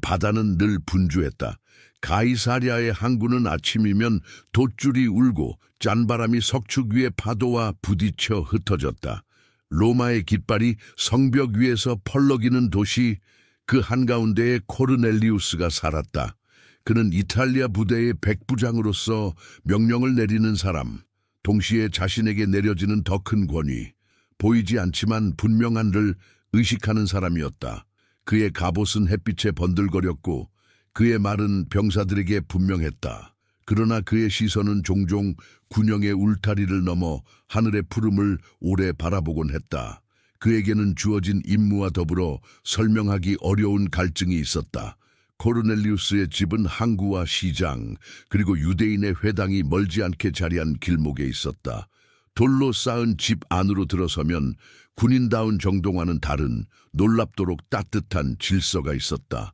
바다는 늘 분주했다. 가이사랴의 항구는 아침이면 돛줄이 울고 짠바람이 석축 위의 파도와 부딪혀 흩어졌다. 로마의 깃발이 성벽 위에서 펄럭이는 도시, 그 한가운데에 코르넬리우스가 살았다. 그는 이탈리아 부대의 백부장으로서 명령을 내리는 사람, 동시에 자신에게 내려지는 더 큰 권위, 보이지 않지만 분명한를 의식하는 사람이었다. 그의 갑옷은 햇빛에 번들거렸고 그의 말은 병사들에게 분명했다. 그러나 그의 시선은 종종 군영의 울타리를 넘어 하늘의 푸름을 오래 바라보곤 했다. 그에게는 주어진 임무와 더불어 설명하기 어려운 갈증이 있었다. 코르넬리우스의 집은 항구와 시장, 그리고 유대인의 회당이 멀지 않게 자리한 길목에 있었다. 돌로 쌓은 집 안으로 들어서면 군인다운 정동와는 다른 놀랍도록 따뜻한 질서가 있었다.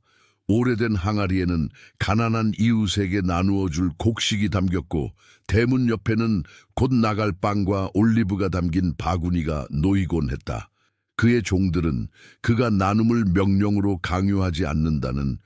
오래된 항아리에는 가난한 이웃에게 나누어 줄 곡식이 담겼고 대문 옆에는 곧 나갈 빵과 올리브가 담긴 바구니가 놓이곤 했다. 그의 종들은 그가 나눔을 명령으로 강요하지 않는다는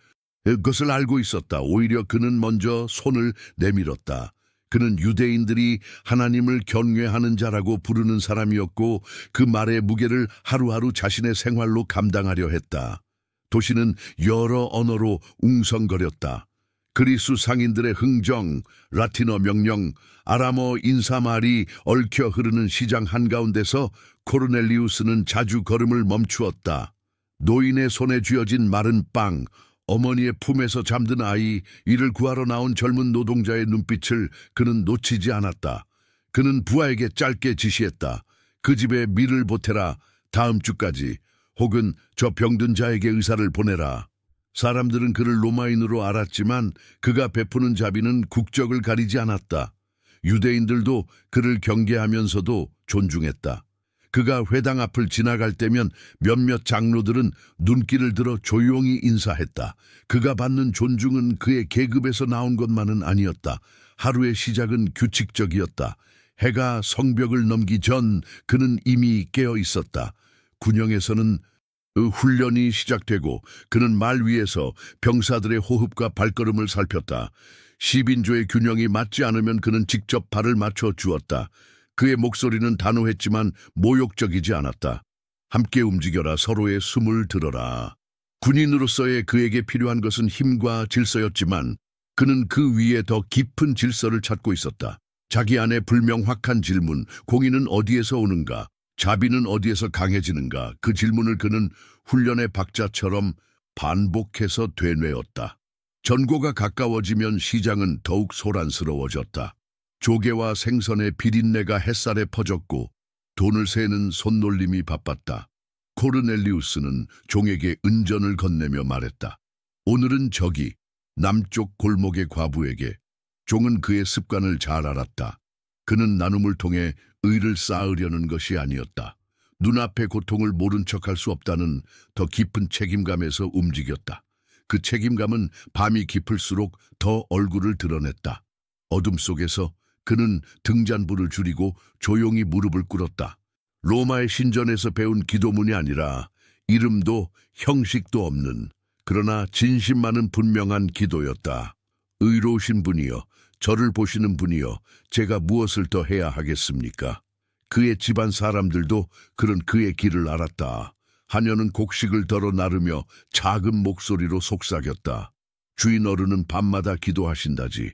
것을 알고 있었다. 오히려 그는 먼저 손을 내밀었다. 그는 유대인들이 하나님을 경외하는 자라고 부르는 사람이었고 그 말의 무게를 하루하루 자신의 생활로 감당하려 했다. 도시는 여러 언어로 웅성거렸다. 그리스 상인들의 흥정, 라틴어 명령, 아람어 인사말이 얽혀 흐르는 시장 한가운데서 코르넬리우스는 자주 걸음을 멈추었다. 노인의 손에 쥐어진 마른 빵, 어머니의 품에서 잠든 아이, 이를 구하러 나온 젊은 노동자의 눈빛을 그는 놓치지 않았다. 그는 부하에게 짧게 지시했다. 그 집에 밀을 보태라. 다음 주까지. 혹은 저 병든 자에게 의사를 보내라. 사람들은 그를 로마인으로 알았지만 그가 베푸는 자비는 국적을 가리지 않았다. 유대인들도 그를 경계하면서도 존중했다. 그가 회당 앞을 지나갈 때면 몇몇 장로들은 눈길을 들어 조용히 인사했다. 그가 받는 존중은 그의 계급에서 나온 것만은 아니었다. 하루의 시작은 규칙적이었다. 해가 성벽을 넘기 전 그는 이미 깨어 있었다. 군영에서는 훈련이 시작되고 그는 말 위에서 병사들의 호흡과 발걸음을 살폈다. 10인조의 균형이 맞지 않으면 그는 직접 발을 맞춰 주었다. 그의 목소리는 단호했지만 모욕적이지 않았다. 함께 움직여라. 서로의 숨을 들어라. 군인으로서의 그에게 필요한 것은 힘과 질서였지만 그는 그 위에 더 깊은 질서를 찾고 있었다. 자기 안에 불명확한 질문, 공의는 어디에서 오는가? 자비는 어디에서 강해지는가? 그 질문을 그는 훈련의 박자처럼 반복해서 되뇌었다. 전고가 가까워지면 시장은 더욱 소란스러워졌다. 조개와 생선의 비린내가 햇살에 퍼졌고 돈을 세는 손놀림이 바빴다. 코르넬리우스는 종에게 은전을 건네며 말했다. 오늘은 저기 남쪽 골목의 과부에게. 종은 그의 습관을 잘 알았다. 그는 나눔을 통해 의를 쌓으려는 것이 아니었다. 눈앞의 고통을 모른 척할 수 없다는 더 깊은 책임감에서 움직였다. 그 책임감은 밤이 깊을수록 더 얼굴을 드러냈다. 어둠 속에서 그는 등잔불을 줄이고 조용히 무릎을 꿇었다. 로마의 신전에서 배운 기도문이 아니라 이름도 형식도 없는, 그러나 진심만은 분명한 기도였다. 의로우신 분이여, 저를 보시는 분이여, 제가 무엇을 더 해야 하겠습니까? 그의 집안 사람들도 그런 그의 길을 알았다. 하녀는 곡식을 덜어 나르며 작은 목소리로 속삭였다. 주인 어른은 밤마다 기도하신다지.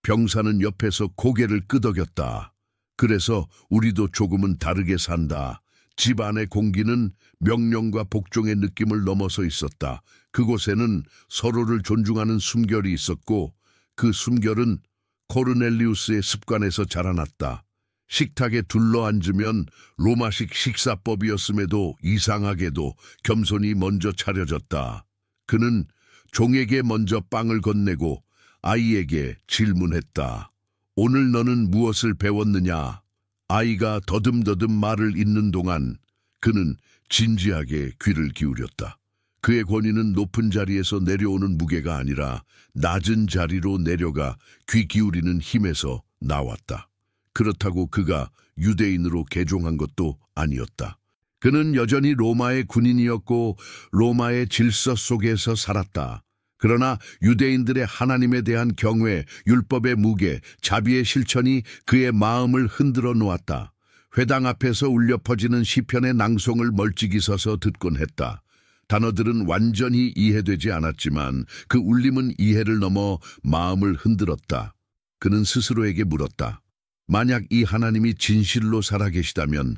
병사는 옆에서 고개를 끄덕였다. 그래서 우리도 조금은 다르게 산다. 집 안의 공기는 명령과 복종의 느낌을 넘어서 있었다. 그곳에는 서로를 존중하는 숨결이 있었고 그 숨결은 코르넬리우스의 습관에서 자라났다. 식탁에 둘러앉으면 로마식 식사법이었음에도 이상하게도 겸손히 먼저 차려졌다. 그는 종에게 먼저 빵을 건네고 아이에게 질문했다. 오늘 너는 무엇을 배웠느냐? 아이가 더듬더듬 말을 잇는 동안 그는 진지하게 귀를 기울였다. 그의 권위는 높은 자리에서 내려오는 무게가 아니라 낮은 자리로 내려가 귀 기울이는 힘에서 나왔다. 그렇다고 그가 유대인으로 개종한 것도 아니었다. 그는 여전히 로마의 군인이었고 로마의 질서 속에서 살았다. 그러나 유대인들의 하나님에 대한 경외, 율법의 무게, 자비의 실천이 그의 마음을 흔들어 놓았다. 회당 앞에서 울려 퍼지는 시편의 낭송을 멀찍이 서서 듣곤 했다. 단어들은 완전히 이해되지 않았지만 그 울림은 이해를 넘어 마음을 흔들었다. 그는 스스로에게 물었다. 만약 이 하나님이 진실로 살아계시다면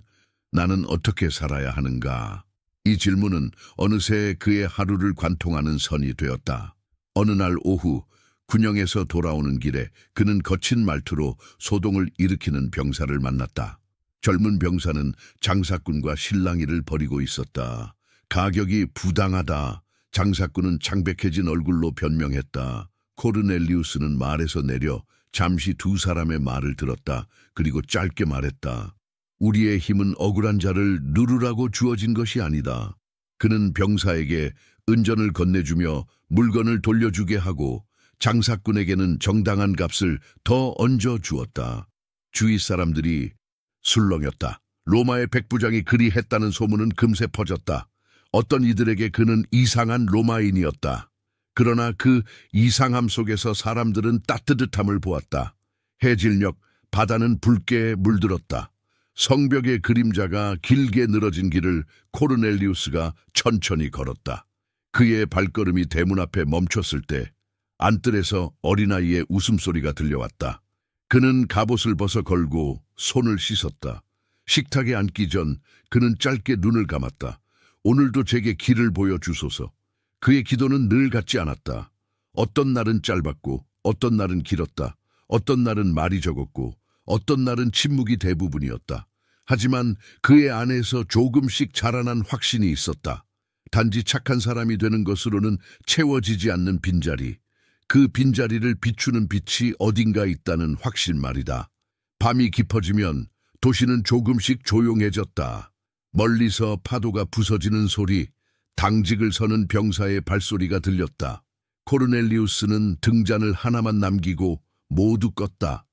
나는 어떻게 살아야 하는가? 이 질문은 어느새 그의 하루를 관통하는 선이 되었다. 어느 날 오후 군영에서 돌아오는 길에 그는 거친 말투로 소동을 일으키는 병사를 만났다. 젊은 병사는 장사꾼과 실랑이를 벌이고 있었다. 가격이 부당하다. 장사꾼은 창백해진 얼굴로 변명했다. 코르넬리우스는 말에서 내려 잠시 두 사람의 말을 들었다. 그리고 짧게 말했다. 우리의 힘은 억울한 자를 누르라고 주어진 것이 아니다. 그는 병사에게 은전을 건네주며 물건을 돌려주게 하고 장사꾼에게는 정당한 값을 더 얹어 주었다. 주위 사람들이 술렁였다. 로마의 백부장이 그리 했다는 소문은 금세 퍼졌다. 어떤 이들에게 그는 이상한 로마인이었다. 그러나 그 이상함 속에서 사람들은 따뜻함을 보았다. 해질녘 바다는 붉게 물들었다. 성벽의 그림자가 길게 늘어진 길을 코르넬리우스가 천천히 걸었다. 그의 발걸음이 대문 앞에 멈췄을 때 안뜰에서 어린아이의 웃음소리가 들려왔다. 그는 갑옷을 벗어 걸고 손을 씻었다. 식탁에 앉기 전 그는 짧게 눈을 감았다. 오늘도 제게 길을 보여주소서. 그의 기도는 늘 같지 않았다. 어떤 날은 짧았고 어떤 날은 길었다. 어떤 날은 말이 적었고 어떤 날은 침묵이 대부분이었다. 하지만 그의 안에서 조금씩 자라난 확신이 있었다. 단지 착한 사람이 되는 것으로는 채워지지 않는 빈자리. 그 빈자리를 비추는 빛이 어딘가 있다는 확신 말이다. 밤이 깊어지면 도시는 조금씩 조용해졌다. 멀리서 파도가 부서지는 소리, 당직을 서는 병사의 발소리가 들렸다. 코르넬리우스는 등잔을 하나만 남기고 모두 껐다.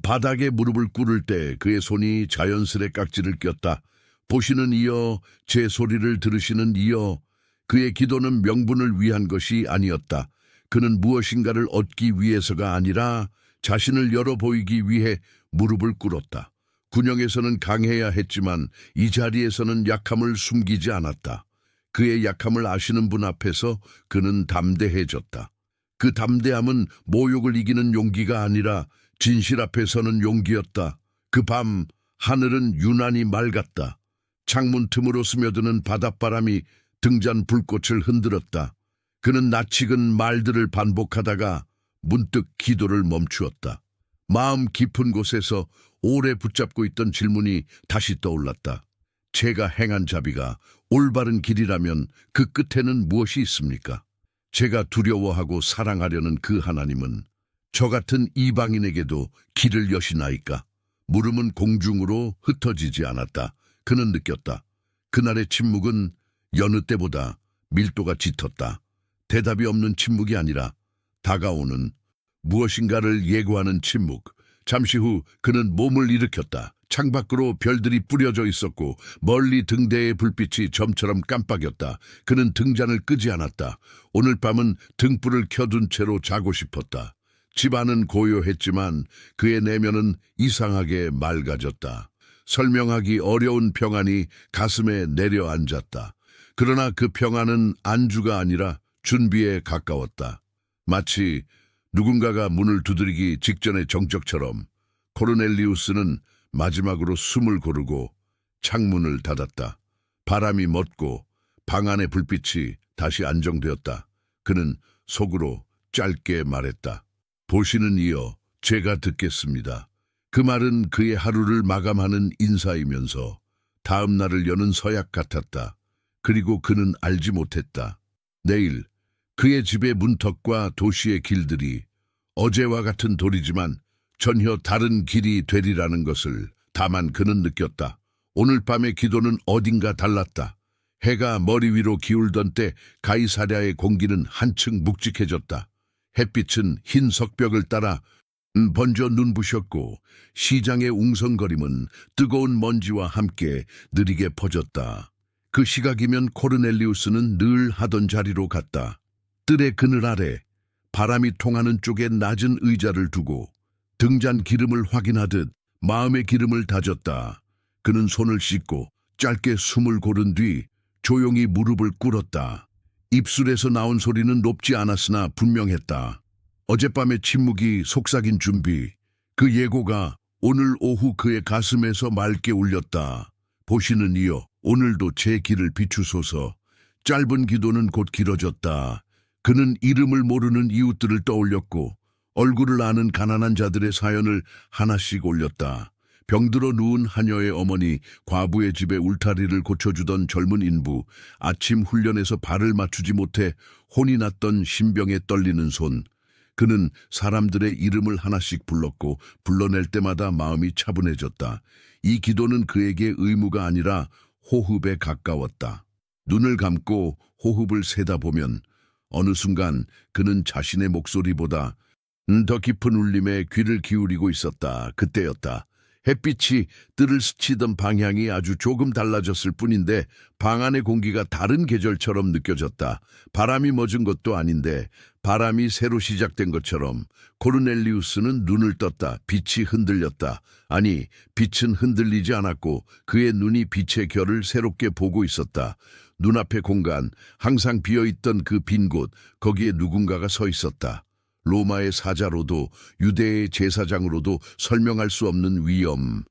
바닥에 무릎을 꿇을 때 그의 손이 자연스레 깍지를 꼈다. 보시는 이여, 제 소리를 들으시는 이여. 그의 기도는 명분을 위한 것이 아니었다. 그는 무엇인가를 얻기 위해서가 아니라 자신을 열어 보이기 위해 무릎을 꿇었다. 군영에서는 강해야 했지만 이 자리에서는 약함을 숨기지 않았다. 그의 약함을 아시는 분 앞에서 그는 담대해졌다. 그 담대함은 모욕을 이기는 용기가 아니라 진실 앞에 서는 용기였다. 그 밤 하늘은 유난히 맑았다. 창문 틈으로 스며드는 바닷바람이 등잔 불꽃을 흔들었다. 그는 낯익은 말들을 반복하다가 문득 기도를 멈추었다. 마음 깊은 곳에서 오래 붙잡고 있던 질문이 다시 떠올랐다. 제가 행한 자비가 올바른 길이라면 그 끝에는 무엇이 있습니까? 제가 두려워하고 사랑하려는 그 하나님은 저 같은 이방인에게도 길을 여시나이까? 물음은 공중으로 흩어지지 않았다. 그는 느꼈다. 그날의 침묵은 여느 때보다 밀도가 짙었다. 대답이 없는 침묵이 아니라 다가오는 무엇인가를 예고하는 침묵. 잠시 후 그는 몸을 일으켰다. 창밖으로 별들이 뿌려져 있었고 멀리 등대의 불빛이 점처럼 깜빡였다. 그는 등잔을 끄지 않았다. 오늘 밤은 등불을 켜둔 채로 자고 싶었다. 집 안은 고요했지만 그의 내면은 이상하게 맑아졌다. 설명하기 어려운 평안이 가슴에 내려앉았다. 그러나 그 평안은 안주가 아니라 준비에 가까웠다. 마치 누군가가 문을 두드리기 직전의 정적처럼 코르넬리우스는 마지막으로 숨을 고르고 창문을 닫았다. 바람이 멎고 방 안의 불빛이 다시 안정되었다. 그는 속으로 짧게 말했다. 보시는 이여, 제가 듣겠습니다. 그 말은 그의 하루를 마감하는 인사이면서 다음 날을 여는 서약 같았다. 그리고 그는 알지 못했다. 내일 그의 집의 문턱과 도시의 길들이 어제와 같은 돌이지만 전혀 다른 길이 되리라는 것을 다만 그는 느꼈다. 오늘 밤의 기도는 어딘가 달랐다. 해가 머리 위로 기울던 때 가이사랴의 공기는 한층 묵직해졌다. 햇빛은 흰 석벽을 따라 번져 눈부셨고 시장의 웅성거림은 뜨거운 먼지와 함께 느리게 퍼졌다. 그 시각이면 코르넬리우스는 늘 하던 자리로 갔다. 뜰의 그늘 아래 바람이 통하는 쪽에 낮은 의자를 두고 등잔 기름을 확인하듯 마음의 기름을 다졌다. 그는 손을 씻고 짧게 숨을 고른 뒤 조용히 무릎을 꿇었다. 입술에서 나온 소리는 높지 않았으나 분명했다. 어젯밤의 침묵이 속삭인 준비. 그 예고가 오늘 오후 그의 가슴에서 맑게 울렸다. 보시는 이여, 오늘도 제 길을 비추소서. 짧은 기도는 곧 길어졌다. 그는 이름을 모르는 이웃들을 떠올렸고 얼굴을 아는 가난한 자들의 사연을 하나씩 올렸다. 병들어 누운 하녀의 어머니, 과부의 집에 울타리를 고쳐주던 젊은 인부, 아침 훈련에서 발을 맞추지 못해 혼이 났던 신병에 떨리는 손. 그는 사람들의 이름을 하나씩 불렀고 불러낼 때마다 마음이 차분해졌다. 이 기도는 그에게 의무가 아니라 호흡에 가까웠다. 눈을 감고 호흡을 세다 보면 어느 순간 그는 자신의 목소리보다 더 깊은 울림에 귀를 기울이고 있었다. 그때였다. 햇빛이 뜰을 스치던 방향이 아주 조금 달라졌을 뿐인데 방 안의 공기가 다른 계절처럼 느껴졌다. 바람이 멎은 것도 아닌데 바람이 새로 시작된 것처럼. 코르넬리우스는 눈을 떴다. 빛이 흔들렸다. 아니, 빛은 흔들리지 않았고 그의 눈이 빛의 결을 새롭게 보고 있었다. 눈앞의 공간, 항상 비어있던 그 빈 곳, 거기에 누군가가 서 있었다. 로마의 사자로도 유대의 제사장으로도 설명할 수 없는 위엄.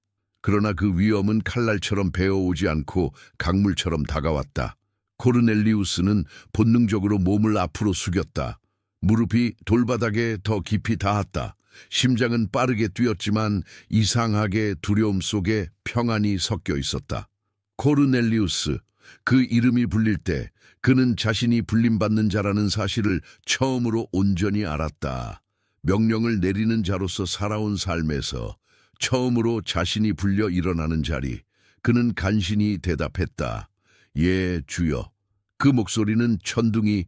그러나 그 위엄은 칼날처럼 베어오지 않고 강물처럼 다가왔다. 코르넬리우스는 본능적으로 몸을 앞으로 숙였다. 무릎이 돌바닥에 더 깊이 닿았다. 심장은 빠르게 뛰었지만 이상하게 두려움 속에 평안이 섞여 있었다. 코르넬리우스, 그 이름이 불릴 때 그는 자신이 불림받는 자라는 사실을 처음으로 온전히 알았다. 명령을 내리는 자로서 살아온 삶에서 처음으로 자신이 불려 일어나는 자리. 그는 간신히 대답했다. 예, 주여. 그 목소리는 천둥이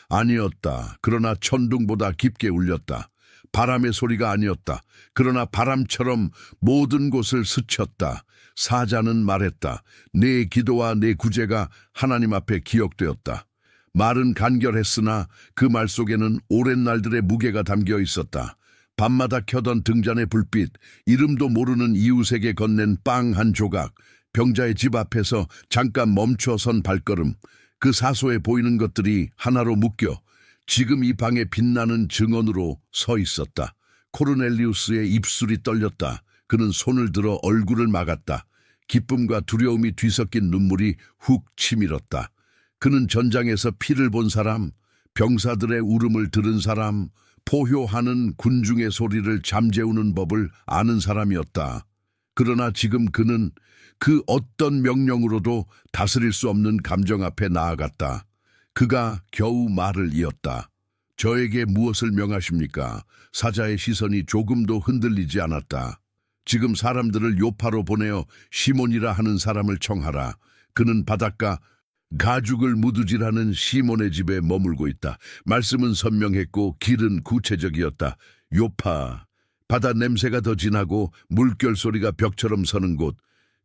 아니었다. 그러나 천둥보다 깊게 울렸다. 바람의 소리가 아니었다. 그러나 바람처럼 모든 곳을 스쳤다. 사자는 말했다. 내 기도와 내 구제가 하나님 앞에 기억되었다. 말은 간결했으나 그 말 속에는 오랜 날들의 무게가 담겨 있었다. 밤마다 켜던 등잔의 불빛, 이름도 모르는 이웃에게 건넨 빵 한 조각, 병자의 집 앞에서 잠깐 멈춰선 발걸음, 그 사소해 보이는 것들이 하나로 묶여 지금 이 방에 빛나는 증언으로 서 있었다. 코르넬리우스의 입술이 떨렸다. 그는 손을 들어 얼굴을 막았다. 기쁨과 두려움이 뒤섞인 눈물이 훅 치밀었다. 그는 전장에서 피를 본 사람, 병사들의 울음을 들은 사람, 포효하는 군중의 소리를 잠재우는 법을 아는 사람이었다. 그러나 지금 그는 그 어떤 명령으로도 다스릴 수 없는 감정 앞에 나아갔다. 그가 겨우 말을 이었다. 저에게 무엇을 명하십니까? 사자의 시선이 조금도 흔들리지 않았다. 지금 사람들을 요파로 보내어 시몬이라 하는 사람을 청하라. 그는 바닷가 가죽을 무두질하는 시몬의 집에 머물고 있다. 말씀은 선명했고 길은 구체적이었다. 요파, 바다 냄새가 더 진하고 물결 소리가 벽처럼 서는 곳.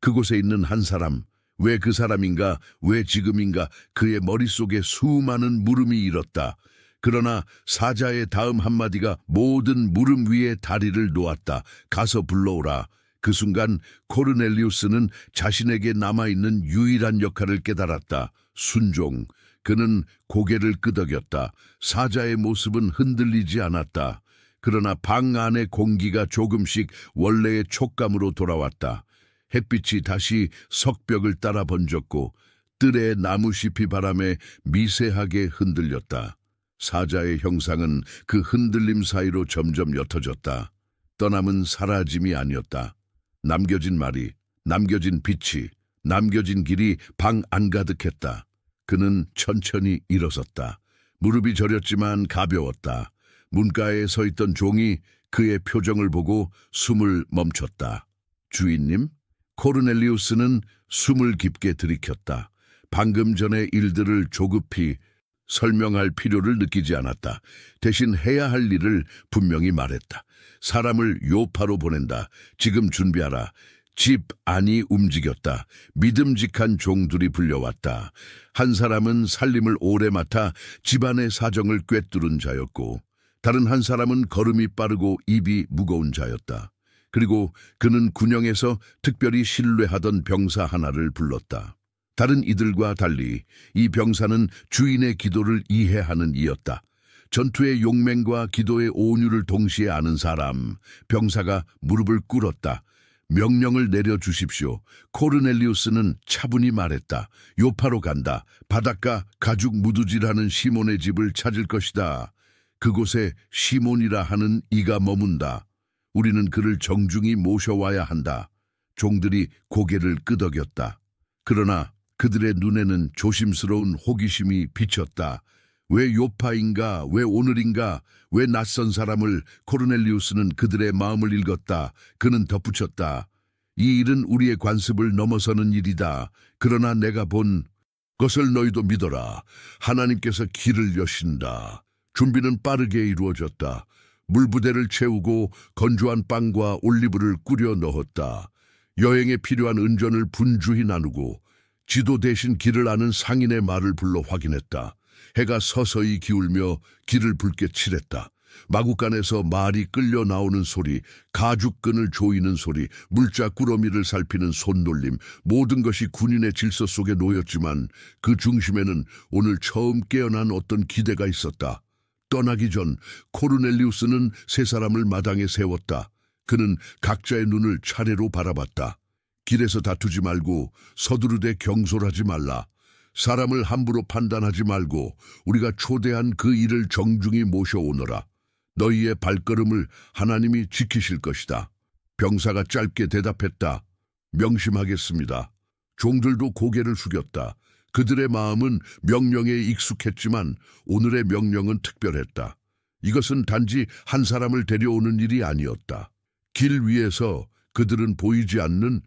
그곳에 있는 한 사람. 왜 그 사람인가? 왜 지금인가? 그의 머릿속에 수많은 물음이 일었다. 그러나 사자의 다음 한마디가 모든 물음 위에 다리를 놓았다. 가서 불러오라. 그 순간 코르넬리우스는 자신에게 남아있는 유일한 역할을 깨달았다. 순종. 그는 고개를 끄덕였다. 사자의 모습은 흔들리지 않았다. 그러나 방 안의 공기가 조금씩 원래의 촉감으로 돌아왔다. 햇빛이 다시 석벽을 따라 번졌고 뜰의 나무잎이 바람에 미세하게 흔들렸다. 사자의 형상은 그 흔들림 사이로 점점 옅어졌다. 떠남은 사라짐이 아니었다. 남겨진 말이, 남겨진 빛이, 남겨진 길이 방 안가득했다. 그는 천천히 일어섰다. 무릎이 저렸지만 가벼웠다. 문가에 서 있던 종이 그의 표정을 보고 숨을 멈췄다. 주인님? 코르넬리우스는 숨을 깊게 들이켰다. 방금 전의 일들을 조급히 설명할 필요를 느끼지 않았다. 대신 해야 할 일을 분명히 말했다. 사람을 요파로 보낸다. 지금 준비하라. 집 안이 움직였다. 믿음직한 종들이 불려왔다. 한 사람은 살림을 오래 맡아 집안의 사정을 꿰뚫은 자였고, 다른 한 사람은 걸음이 빠르고 입이 무거운 자였다. 그리고 그는 군영에서 특별히 신뢰하던 병사 하나를 불렀다. 다른 이들과 달리 이 병사는 주인의 기도를 이해하는 이였다. 전투의 용맹과 기도의 온유를 동시에 아는 사람, 병사가 무릎을 꿇었다. 명령을 내려주십시오. 코르넬리우스는 차분히 말했다. 요파로 간다. 바닷가 가죽 무두질하는 시몬의 집을 찾을 것이다. 그곳에 시몬이라 하는 이가 머문다. 우리는 그를 정중히 모셔와야 한다. 종들이 고개를 끄덕였다. 그러나 그들의 눈에는 조심스러운 호기심이 비쳤다. 왜 요파인가? 왜 오늘인가? 왜 낯선 사람을? 코르넬리우스는 그들의 마음을 읽었다. 그는 덧붙였다. 이 일은 우리의 관습을 넘어서는 일이다. 그러나 내가 본 것을 너희도 믿어라. 하나님께서 길을 여신다. 준비는 빠르게 이루어졌다. 물부대를 채우고 건조한 빵과 올리브를 꾸려 넣었다. 여행에 필요한 은전을 분주히 나누고 지도 대신 길을 아는 상인의 말을 불러 확인했다. 해가 서서히 기울며 길을 붉게 칠했다. 마구간에서 말이 끌려 나오는 소리, 가죽끈을 조이는 소리, 물자 꾸러미를 살피는 손놀림, 모든 것이 군인의 질서 속에 놓였지만 그 중심에는 오늘 처음 깨어난 어떤 기대가 있었다. 떠나기 전 코르넬리우스는 세 사람을 마당에 세웠다. 그는 각자의 눈을 차례로 바라봤다. 길에서 다투지 말고 서두르되 경솔하지 말라. 사람을 함부로 판단하지 말고 우리가 초대한 그 일을 정중히 모셔오너라. 너희의 발걸음을 하나님이 지키실 것이다. 병사가 짧게 대답했다. 명심하겠습니다. 종들도 고개를 숙였다. 그들의 마음은 명령에 익숙했지만 오늘의 명령은 특별했다. 이것은 단지 한 사람을 데려오는 일이 아니었다. 길 위에서 그들은 보이지 않는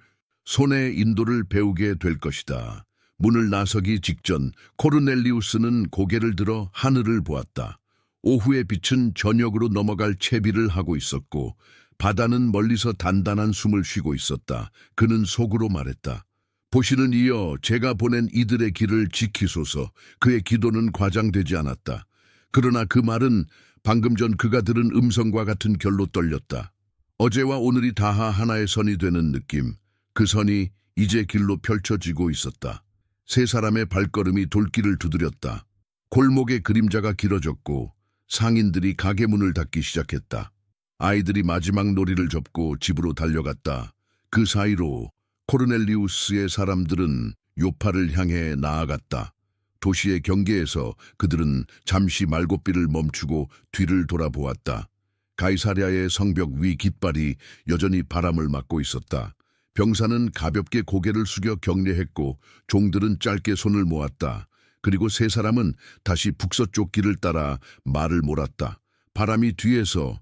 손의 인도를 배우게 될 것이다. 문을 나서기 직전 코르넬리우스는 고개를 들어 하늘을 보았다. 오후의 빛은 저녁으로 넘어갈 채비를 하고 있었고 바다는 멀리서 단단한 숨을 쉬고 있었다. 그는 속으로 말했다. 보시는 이여, 제가 보낸 이들의 길을 지키소서. 그의 기도는 과장되지 않았다. 그러나 그 말은 방금 전 그가 들은 음성과 같은 결로 떨렸다. 어제와 오늘이 다하 하나의 선이 되는 느낌. 그 선이 이제 길로 펼쳐지고 있었다. 세 사람의 발걸음이 돌길을 두드렸다. 골목의 그림자가 길어졌고 상인들이 가게 문을 닫기 시작했다. 아이들이 마지막 놀이를 접고 집으로 달려갔다. 그 사이로 코르넬리우스의 사람들은 요파를 향해 나아갔다. 도시의 경계에서 그들은 잠시 말고삐를 멈추고 뒤를 돌아보았다. 가이사랴의 성벽 위 깃발이 여전히 바람을 맞고 있었다. 병사는 가볍게 고개를 숙여 경례했고 종들은 짧게 손을 모았다. 그리고 세 사람은 다시 북서쪽 길을 따라 말을 몰았다. 바람이 뒤에서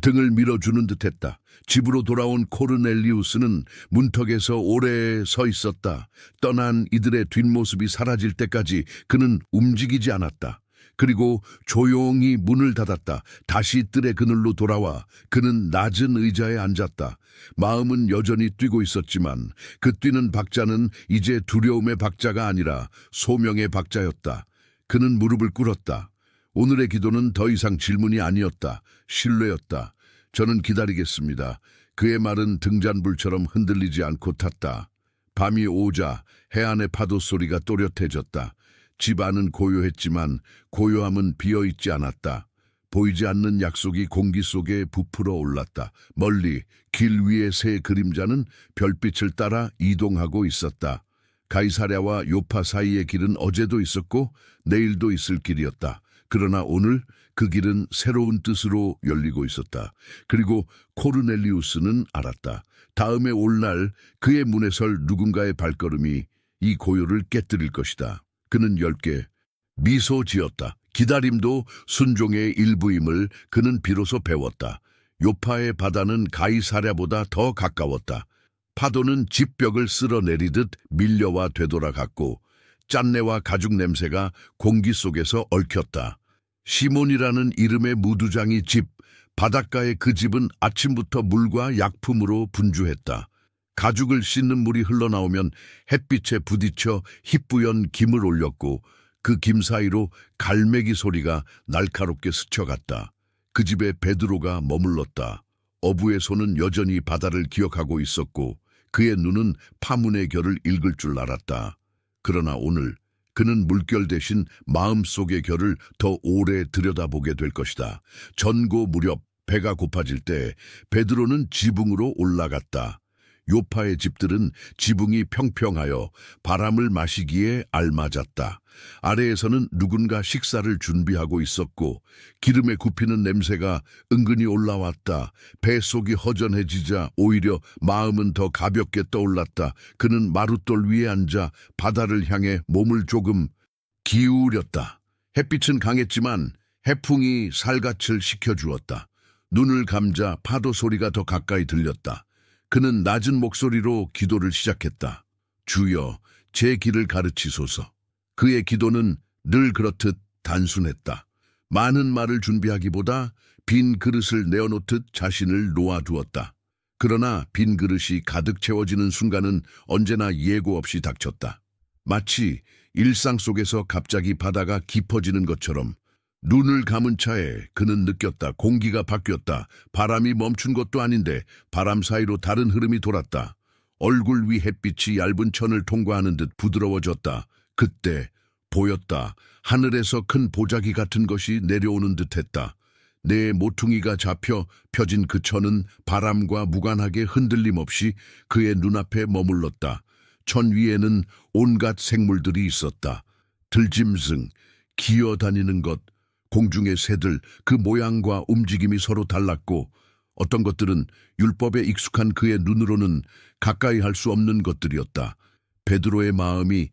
등을 밀어주는 듯했다. 집으로 돌아온 코르넬리우스는 문턱에서 오래 서 있었다. 떠난 이들의 뒷모습이 사라질 때까지 그는 움직이지 않았다. 그리고 조용히 문을 닫았다. 다시 뜰의 그늘로 돌아와 그는 낮은 의자에 앉았다. 마음은 여전히 뛰고 있었지만 그 뛰는 박자는 이제 두려움의 박자가 아니라 소명의 박자였다. 그는 무릎을 꿇었다. 오늘의 기도는 더 이상 질문이 아니었다. 신뢰였다. 저는 기다리겠습니다. 그의 말은 등잔불처럼 흔들리지 않고 탔다. 밤이 오자 해안의 파도 소리가 또렷해졌다. 집 안은 고요했지만 고요함은 비어있지 않았다. 보이지 않는 약속이 공기 속에 부풀어 올랐다. 멀리 길 위의 새 그림자는 별빛을 따라 이동하고 있었다. 가이사랴와 요파 사이의 길은 어제도 있었고 내일도 있을 길이었다. 그러나 오늘 그 길은 새로운 뜻으로 열리고 있었다. 그리고 코르넬리우스는 알았다. 다음에 올 날 그의 문에 설 누군가의 발걸음이 이 고요를 깨뜨릴 것이다. 그는 10개 미소 지었다. 기다림도 순종의 일부임을 그는 비로소 배웠다. 요파의 바다는 가이사랴보다 더 가까웠다. 파도는 집벽을 쓸어내리듯 밀려와 되돌아갔고 짠내와 가죽 냄새가 공기 속에서 얽혔다. 시몬이라는 이름의 무두장이 집, 바닷가의 그 집은 아침부터 물과 약품으로 분주했다. 가죽을 씻는 물이 흘러나오면 햇빛에 부딪혀 희뿌연 김을 올렸고 그 김 사이로 갈매기 소리가 날카롭게 스쳐갔다. 그 집에 베드로가 머물렀다. 어부의 손은 여전히 바다를 기억하고 있었고 그의 눈은 파문의 결을 읽을 줄 알았다. 그러나 오늘 그는 물결 대신 마음속의 결을 더 오래 들여다보게 될 것이다. 전고 무렵 배가 고파질 때 베드로는 지붕으로 올라갔다. 요파의 집들은 지붕이 평평하여 바람을 마시기에 알맞았다. 아래에서는 누군가 식사를 준비하고 있었고 기름에 굽히는 냄새가 은근히 올라왔다. 뱃속이 허전해지자 오히려 마음은 더 가볍게 떠올랐다. 그는 마룻돌 위에 앉아 바다를 향해 몸을 조금 기울였다. 햇빛은 강했지만 해풍이 살갗을 식혀주었다. 눈을 감자 파도 소리가 더 가까이 들렸다. 그는 낮은 목소리로 기도를 시작했다. 주여, 제 길을 가르치소서. 그의 기도는 늘 그렇듯 단순했다. 많은 말을 준비하기보다 빈 그릇을 내어놓듯 자신을 놓아두었다. 그러나 빈 그릇이 가득 채워지는 순간은 언제나 예고 없이 닥쳤다. 마치 일상 속에서 갑자기 바다가 깊어지는 것처럼 눈을 감은 차에 그는 느꼈다. 공기가 바뀌었다. 바람이 멈춘 것도 아닌데 바람 사이로 다른 흐름이 돌았다. 얼굴 위 햇빛이 얇은 천을 통과하는 듯 부드러워졌다. 그때 보였다. 하늘에서 큰 보자기 같은 것이 내려오는 듯했다. 내 모퉁이가 잡혀 펴진 그 천은 바람과 무관하게 흔들림 없이 그의 눈앞에 머물렀다. 천 위에는 온갖 생물들이 있었다. 들짐승, 기어다니는 것, 공중의 새들, 그 모양과 움직임이 서로 달랐고 어떤 것들은 율법에 익숙한 그의 눈으로는 가까이 할 수 없는 것들이었다. 베드로의 마음이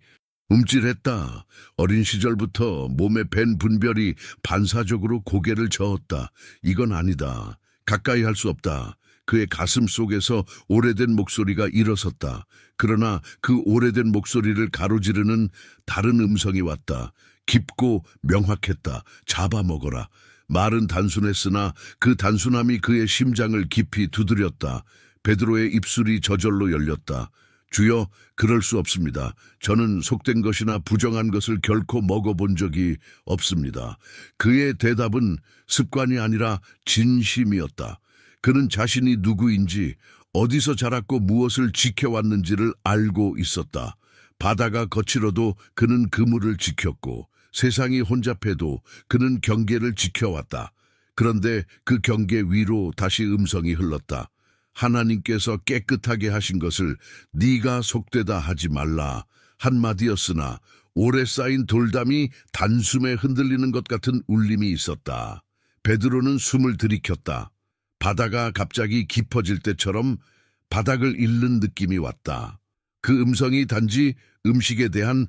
움찔했다. 어린 시절부터 몸에 밴 분별이 반사적으로 고개를 저었다. 이건 아니다. 가까이 할 수 없다. 그의 가슴 속에서 오래된 목소리가 일어섰다. 그러나 그 오래된 목소리를 가로지르는 다른 음성이 왔다. 깊고 명확했다. 잡아먹어라. 말은 단순했으나 그 단순함이 그의 심장을 깊이 두드렸다. 베드로의 입술이 저절로 열렸다. 주여, 그럴 수 없습니다. 저는 속된 것이나 부정한 것을 결코 먹어본 적이 없습니다. 그의 대답은 습관이 아니라 진심이었다. 그는 자신이 누구인지, 어디서 자랐고 무엇을 지켜왔는지를 알고 있었다. 바다가 거칠어도 그는 그물을 지켰고 세상이 혼잡해도 그는 경계를 지켜왔다. 그런데 그 경계 위로 다시 음성이 흘렀다. 하나님께서 깨끗하게 하신 것을 네가 속되다 하지 말라. 한마디였으나 오래 쌓인 돌담이 단숨에 흔들리는 것 같은 울림이 있었다. 베드로는 숨을 들이켰다. 바다가 갑자기 깊어질 때처럼 바닥을 잃는 느낌이 왔다. 그 음성이 단지 음식에 대한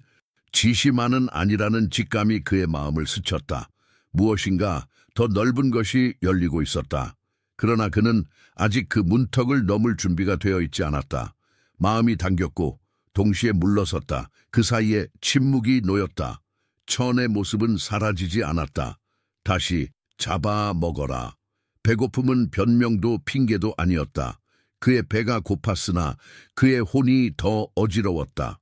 지시만은 아니라는 직감이 그의 마음을 스쳤다. 무엇인가 더 넓은 것이 열리고 있었다. 그러나 그는 아직 그 문턱을 넘을 준비가 되어 있지 않았다. 마음이 당겼고 동시에 물러섰다. 그 사이에 침묵이 놓였다. 천의 모습은 사라지지 않았다. 다시 잡아먹어라. 배고픔은 변명도 핑계도 아니었다. 그의 배가 고팠으나 그의 혼이 더 어지러웠다.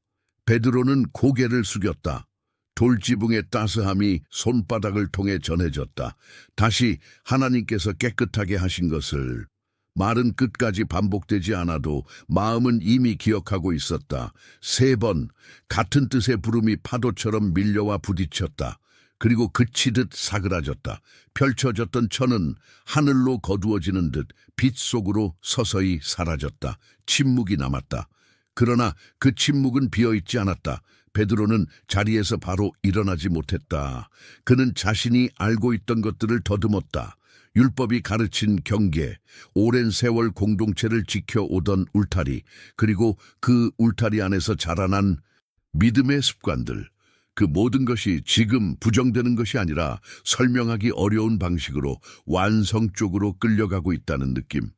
베드로는 고개를 숙였다. 돌지붕의 따스함이 손바닥을 통해 전해졌다. 다시 하나님께서 깨끗하게 하신 것을. 말은 끝까지 반복되지 않아도 마음은 이미 기억하고 있었다. 3번 같은 뜻의 부름이 파도처럼 밀려와 부딪혔다. 그리고 그치듯 사그라졌다. 펼쳐졌던 천은 하늘로 거두어지는 듯 빛 속으로 서서히 사라졌다. 침묵이 남았다. 그러나 그 침묵은 비어있지 않았다. 베드로는 자리에서 바로 일어나지 못했다. 그는 자신이 알고 있던 것들을 더듬었다. 율법이 가르친 경계, 오랜 세월 공동체를 지켜오던 울타리, 그리고 그 울타리 안에서 자라난 믿음의 습관들. 그 모든 것이 지금 부정되는 것이 아니라 설명하기 어려운 방식으로 완성 쪽으로 끌려가고 있다는 느낌.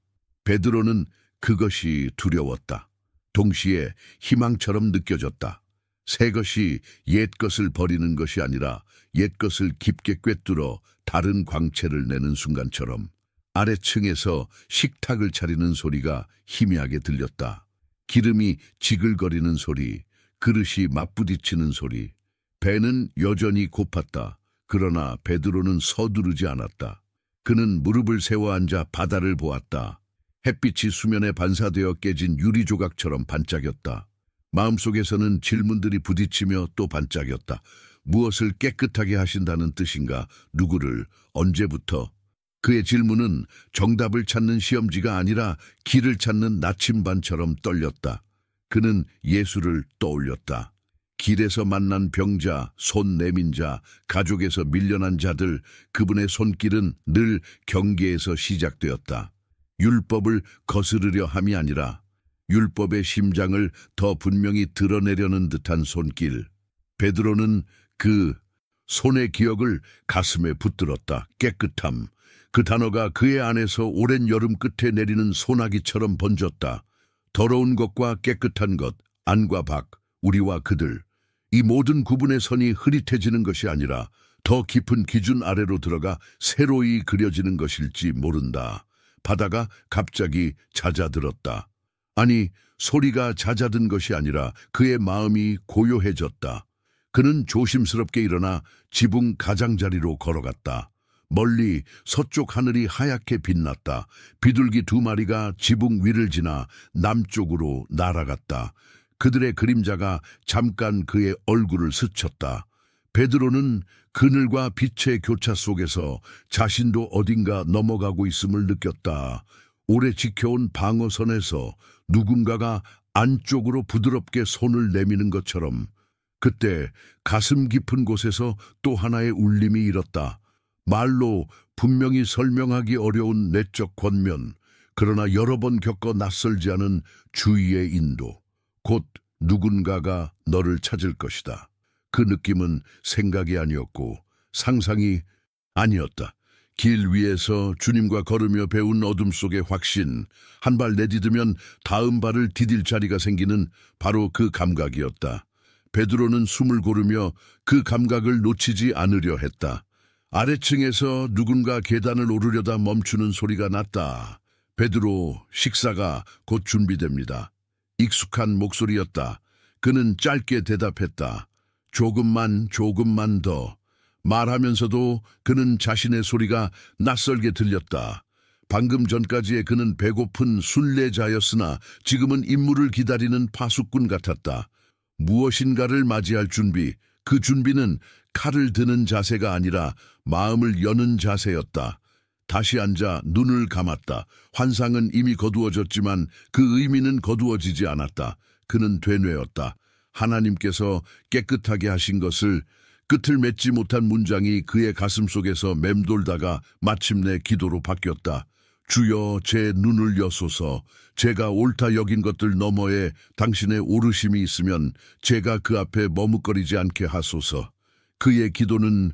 베드로는 그것이 두려웠다. 동시에 희망처럼 느껴졌다. 새 것이 옛 것을 버리는 것이 아니라 옛 것을 깊게 꿰뚫어 다른 광채를 내는 순간처럼 아래층에서 식탁을 차리는 소리가 희미하게 들렸다. 기름이 지글거리는 소리, 그릇이 맞부딪히는 소리. 배는 여전히 고팠다. 그러나 베드로는 서두르지 않았다. 그는 무릎을 세워 앉아 바다를 보았다. 햇빛이 수면에 반사되어 깨진 유리 조각처럼 반짝였다. 마음속에서는 질문들이 부딪히며 또 반짝였다. 무엇을 깨끗하게 하신다는 뜻인가? 누구를? 언제부터? 그의 질문은 정답을 찾는 시험지가 아니라 길을 찾는 나침반처럼 떨렸다. 그는 예수를 떠올렸다. 길에서 만난 병자, 손 내민 자, 가족에서 밀려난 자들, 그분의 손길은 늘 경계에서 시작되었다. 율법을 거스르려 함이 아니라 율법의 심장을 더 분명히 드러내려는 듯한 손길. 베드로는 그 손의 기억을 가슴에 붙들었다. 깨끗함. 그 단어가 그의 안에서 오랜 여름 끝에 내리는 소나기처럼 번졌다. 더러운 것과 깨끗한 것, 안과 밖, 우리와 그들. 이 모든 구분의 선이 흐릿해지는 것이 아니라 더 깊은 기준 아래로 들어가 새로이 그려지는 것일지 모른다. 바다가 갑자기 잦아들었다. 아니, 소리가 잦아든 것이 아니라 그의 마음이 고요해졌다. 그는 조심스럽게 일어나 지붕 가장자리로 걸어갔다. 멀리 서쪽 하늘이 하얗게 빛났다. 비둘기 2마리가 지붕 위를 지나 남쪽으로 날아갔다. 그들의 그림자가 잠깐 그의 얼굴을 스쳤다. 베드로는 그늘과 빛의 교차 속에서 자신도 어딘가 넘어가고 있음을 느꼈다. 오래 지켜온 방어선에서 누군가가 안쪽으로 부드럽게 손을 내미는 것처럼. 그때 가슴 깊은 곳에서 또 하나의 울림이 일었다. 말로 분명히 설명하기 어려운 내적 권면, 그러나 여러 번 겪어 낯설지 않은 주의의 인도. 곧 누군가가 너를 찾을 것이다. 그 느낌은 생각이 아니었고 상상이 아니었다. 길 위에서 주님과 걸으며 배운 어둠 속의 확신, 한 발 내디디면 다음 발을 디딜 자리가 생기는 바로 그 감각이었다. 베드로는 숨을 고르며 그 감각을 놓치지 않으려 했다. 아래층에서 누군가 계단을 오르려다 멈추는 소리가 났다. 베드로, 식사가 곧 준비됩니다. 익숙한 목소리였다. 그는 짧게 대답했다. 조금만 더. 말하면서도 그는 자신의 소리가 낯설게 들렸다. 방금 전까지의 그는 배고픈 순례자였으나 지금은 임무를 기다리는 파수꾼 같았다. 무엇인가를 맞이할 준비, 그 준비는 칼을 드는 자세가 아니라 마음을 여는 자세였다. 다시 앉아 눈을 감았다. 환상은 이미 거두어졌지만 그 의미는 거두어지지 않았다. 그는 되뇌었다. 하나님께서 깨끗하게 하신 것을. 끝을 맺지 못한 문장이 그의 가슴 속에서 맴돌다가 마침내 기도로 바뀌었다. 주여, 제 눈을 여소서. 제가 옳다 여긴 것들 너머에 당신의 오르심이 있으면 제가 그 앞에 머뭇거리지 않게 하소서. 그의 기도는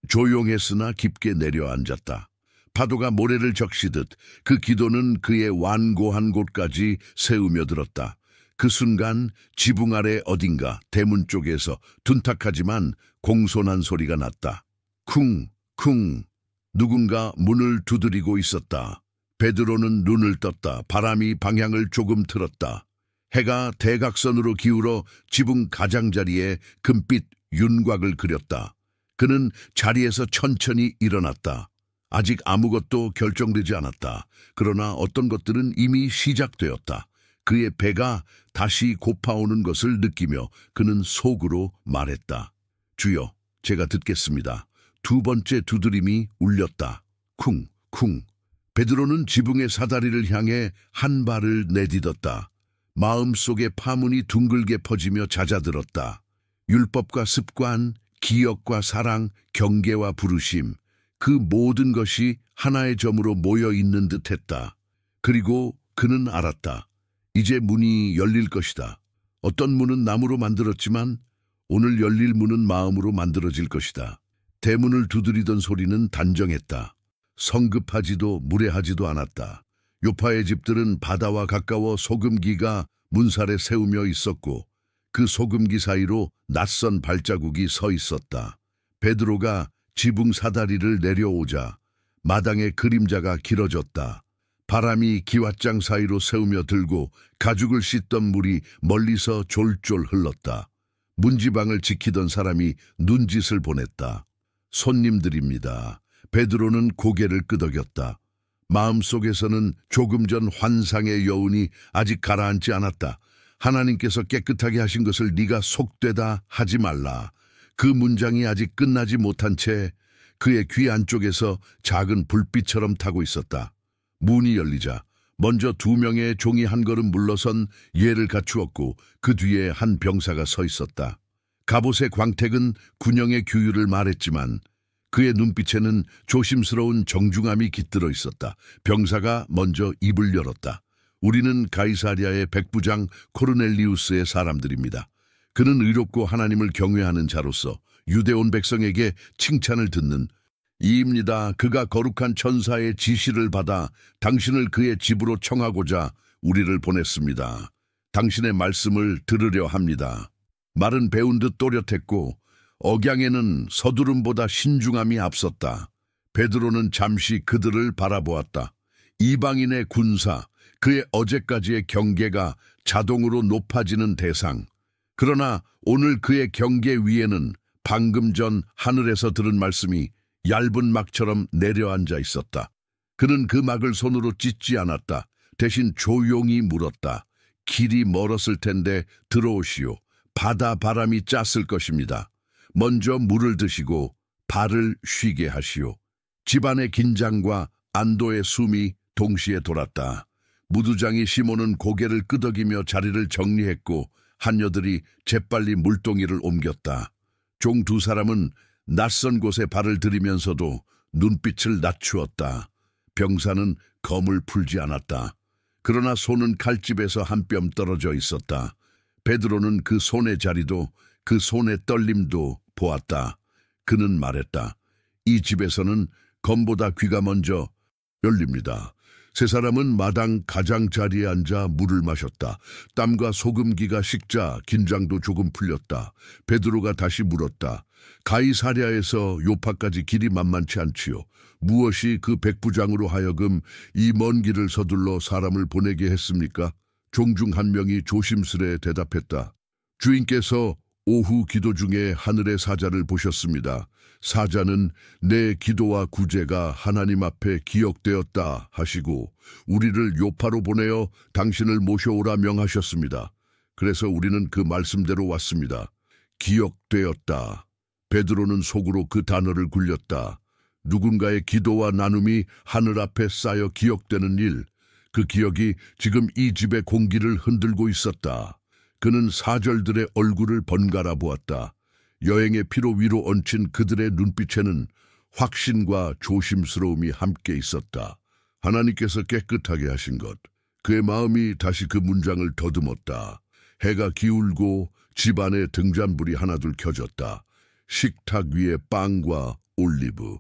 조용했으나 깊게 내려앉았다. 파도가 모래를 적시듯 그 기도는 그의 완고한 곳까지 새우며 들었다. 그 순간 지붕 아래 어딘가 대문 쪽에서 둔탁하지만 공손한 소리가 났다. 쿵쿵. 누군가 문을 두드리고 있었다. 베드로는 눈을 떴다. 바람이 방향을 조금 틀었다. 해가 대각선으로 기울어 지붕 가장자리에 금빛 윤곽을 그렸다. 그는 자리에서 천천히 일어났다. 아직 아무것도 결정되지 않았다. 그러나 어떤 것들은 이미 시작되었다. 그의 배가 다시 고파오는 것을 느끼며 그는 속으로 말했다. 주여, 제가 듣겠습니다. 2번째 두드림이 울렸다. 쿵쿵. 베드로는 지붕의 사다리를 향해 한 발을 내딛었다. 마음속의 파문이 둥글게 퍼지며 잦아들었다. 율법과 습관, 기억과 사랑, 경계와 부르심, 그 모든 것이 하나의 점으로 모여 있는 듯했다. 그리고 그는 알았다. 이제 문이 열릴 것이다. 어떤 문은 나무로 만들었지만 오늘 열릴 문은 마음으로 만들어질 것이다. 대문을 두드리던 소리는 단정했다. 성급하지도 무례하지도 않았다. 요파의 집들은 바다와 가까워 소금기가 문살에 세우며 있었고 그 소금기 사이로 낯선 발자국이 서 있었다. 베드로가 지붕 사다리를 내려오자 마당의 그림자가 길어졌다. 바람이 기왓장 사이로 새우며 들고 가죽을 씻던 물이 멀리서 졸졸 흘렀다. 문지방을 지키던 사람이 눈짓을 보냈다. 손님들입니다. 베드로는 고개를 끄덕였다. 마음속에서는 조금 전 환상의 여운이 아직 가라앉지 않았다. 하나님께서 깨끗하게 하신 것을 네가 속되다 하지 말라. 그 문장이 아직 끝나지 못한 채 그의 귀 안쪽에서 작은 불빛처럼 타고 있었다. 문이 열리자 먼저 2명의 종이 한 걸음 물러선 예를 갖추었고 그 뒤에 한 병사가 서 있었다. 갑옷의 광택은 군영의 규율을 말했지만 그의 눈빛에는 조심스러운 정중함이 깃들어 있었다. 병사가 먼저 입을 열었다. 우리는 가이사랴의 백부장 코르넬리우스의 사람들입니다. 그는 의롭고 하나님을 경외하는 자로서 유대온 백성에게 칭찬을 듣는 이입니다. 그가 거룩한 천사의 지시를 받아 당신을 그의 집으로 청하고자 우리를 보냈습니다. 당신의 말씀을 들으려 합니다. 말은 배운 듯 또렷했고 억양에는 서두름보다 신중함이 앞섰다. 베드로는 잠시 그들을 바라보았다. 이방인의 군사, 그의 어제까지의 경계가 자동으로 높아지는 대상. 그러나 오늘 그의 경계 위에는 방금 전 하늘에서 들은 말씀이 얇은 막처럼 내려앉아 있었다. 그는 그 막을 손으로 찢지 않았다. 대신 조용히 물었다. 길이 멀었을 텐데 들어오시오. 바다 바람이 짰을 것입니다. 먼저 물을 드시고 발을 쉬게 하시오. 집안의 긴장과 안도의 숨이 동시에 돌았다. 무두장이 시몬은 고개를 끄덕이며 자리를 정리했고 한여들이 재빨리 물동이를 옮겼다. 종 2사람은 낯선 곳에 발을 들이면서도 눈빛을 낮추었다. 병사는 검을 풀지 않았다. 그러나 손은 칼집에서 한 뼘 떨어져 있었다. 베드로는 그 손의 자리도 그 손의 떨림도 보았다. 그는 말했다. 이 집에서는 검보다 귀가 먼저 열립니다. 3사람은 마당 가장자리에 앉아 물을 마셨다. 땀과 소금기가 식자 긴장도 조금 풀렸다. 베드로가 다시 물었다. 가이사랴에서 요파까지 길이 만만치 않지요. 무엇이 그 백부장으로 하여금 이 먼 길을 서둘러 사람을 보내게 했습니까? 종 중 한 명이 조심스레 대답했다. 주인께서 오후 기도 중에 하늘의 사자를 보셨습니다. 사자는 내 기도와 구제가 하나님 앞에 기억되었다 하시고 우리를 요파로 보내어 당신을 모셔오라 명하셨습니다. 그래서 우리는 그 말씀대로 왔습니다. 기억되었다. 베드로는 속으로 그 단어를 굴렸다. 누군가의 기도와 나눔이 하늘 앞에 쌓여 기억되는 일, 그 기억이 지금 이 집의 공기를 흔들고 있었다. 그는 사절들의 얼굴을 번갈아 보았다. 여행의 피로 위로 얹힌 그들의 눈빛에는 확신과 조심스러움이 함께 있었다. 하나님께서 깨끗하게 하신 것. 그의 마음이 다시 그 문장을 더듬었다. 해가 기울고 집안에 등잔불이 하나둘 켜졌다. 식탁 위에 빵과 올리브,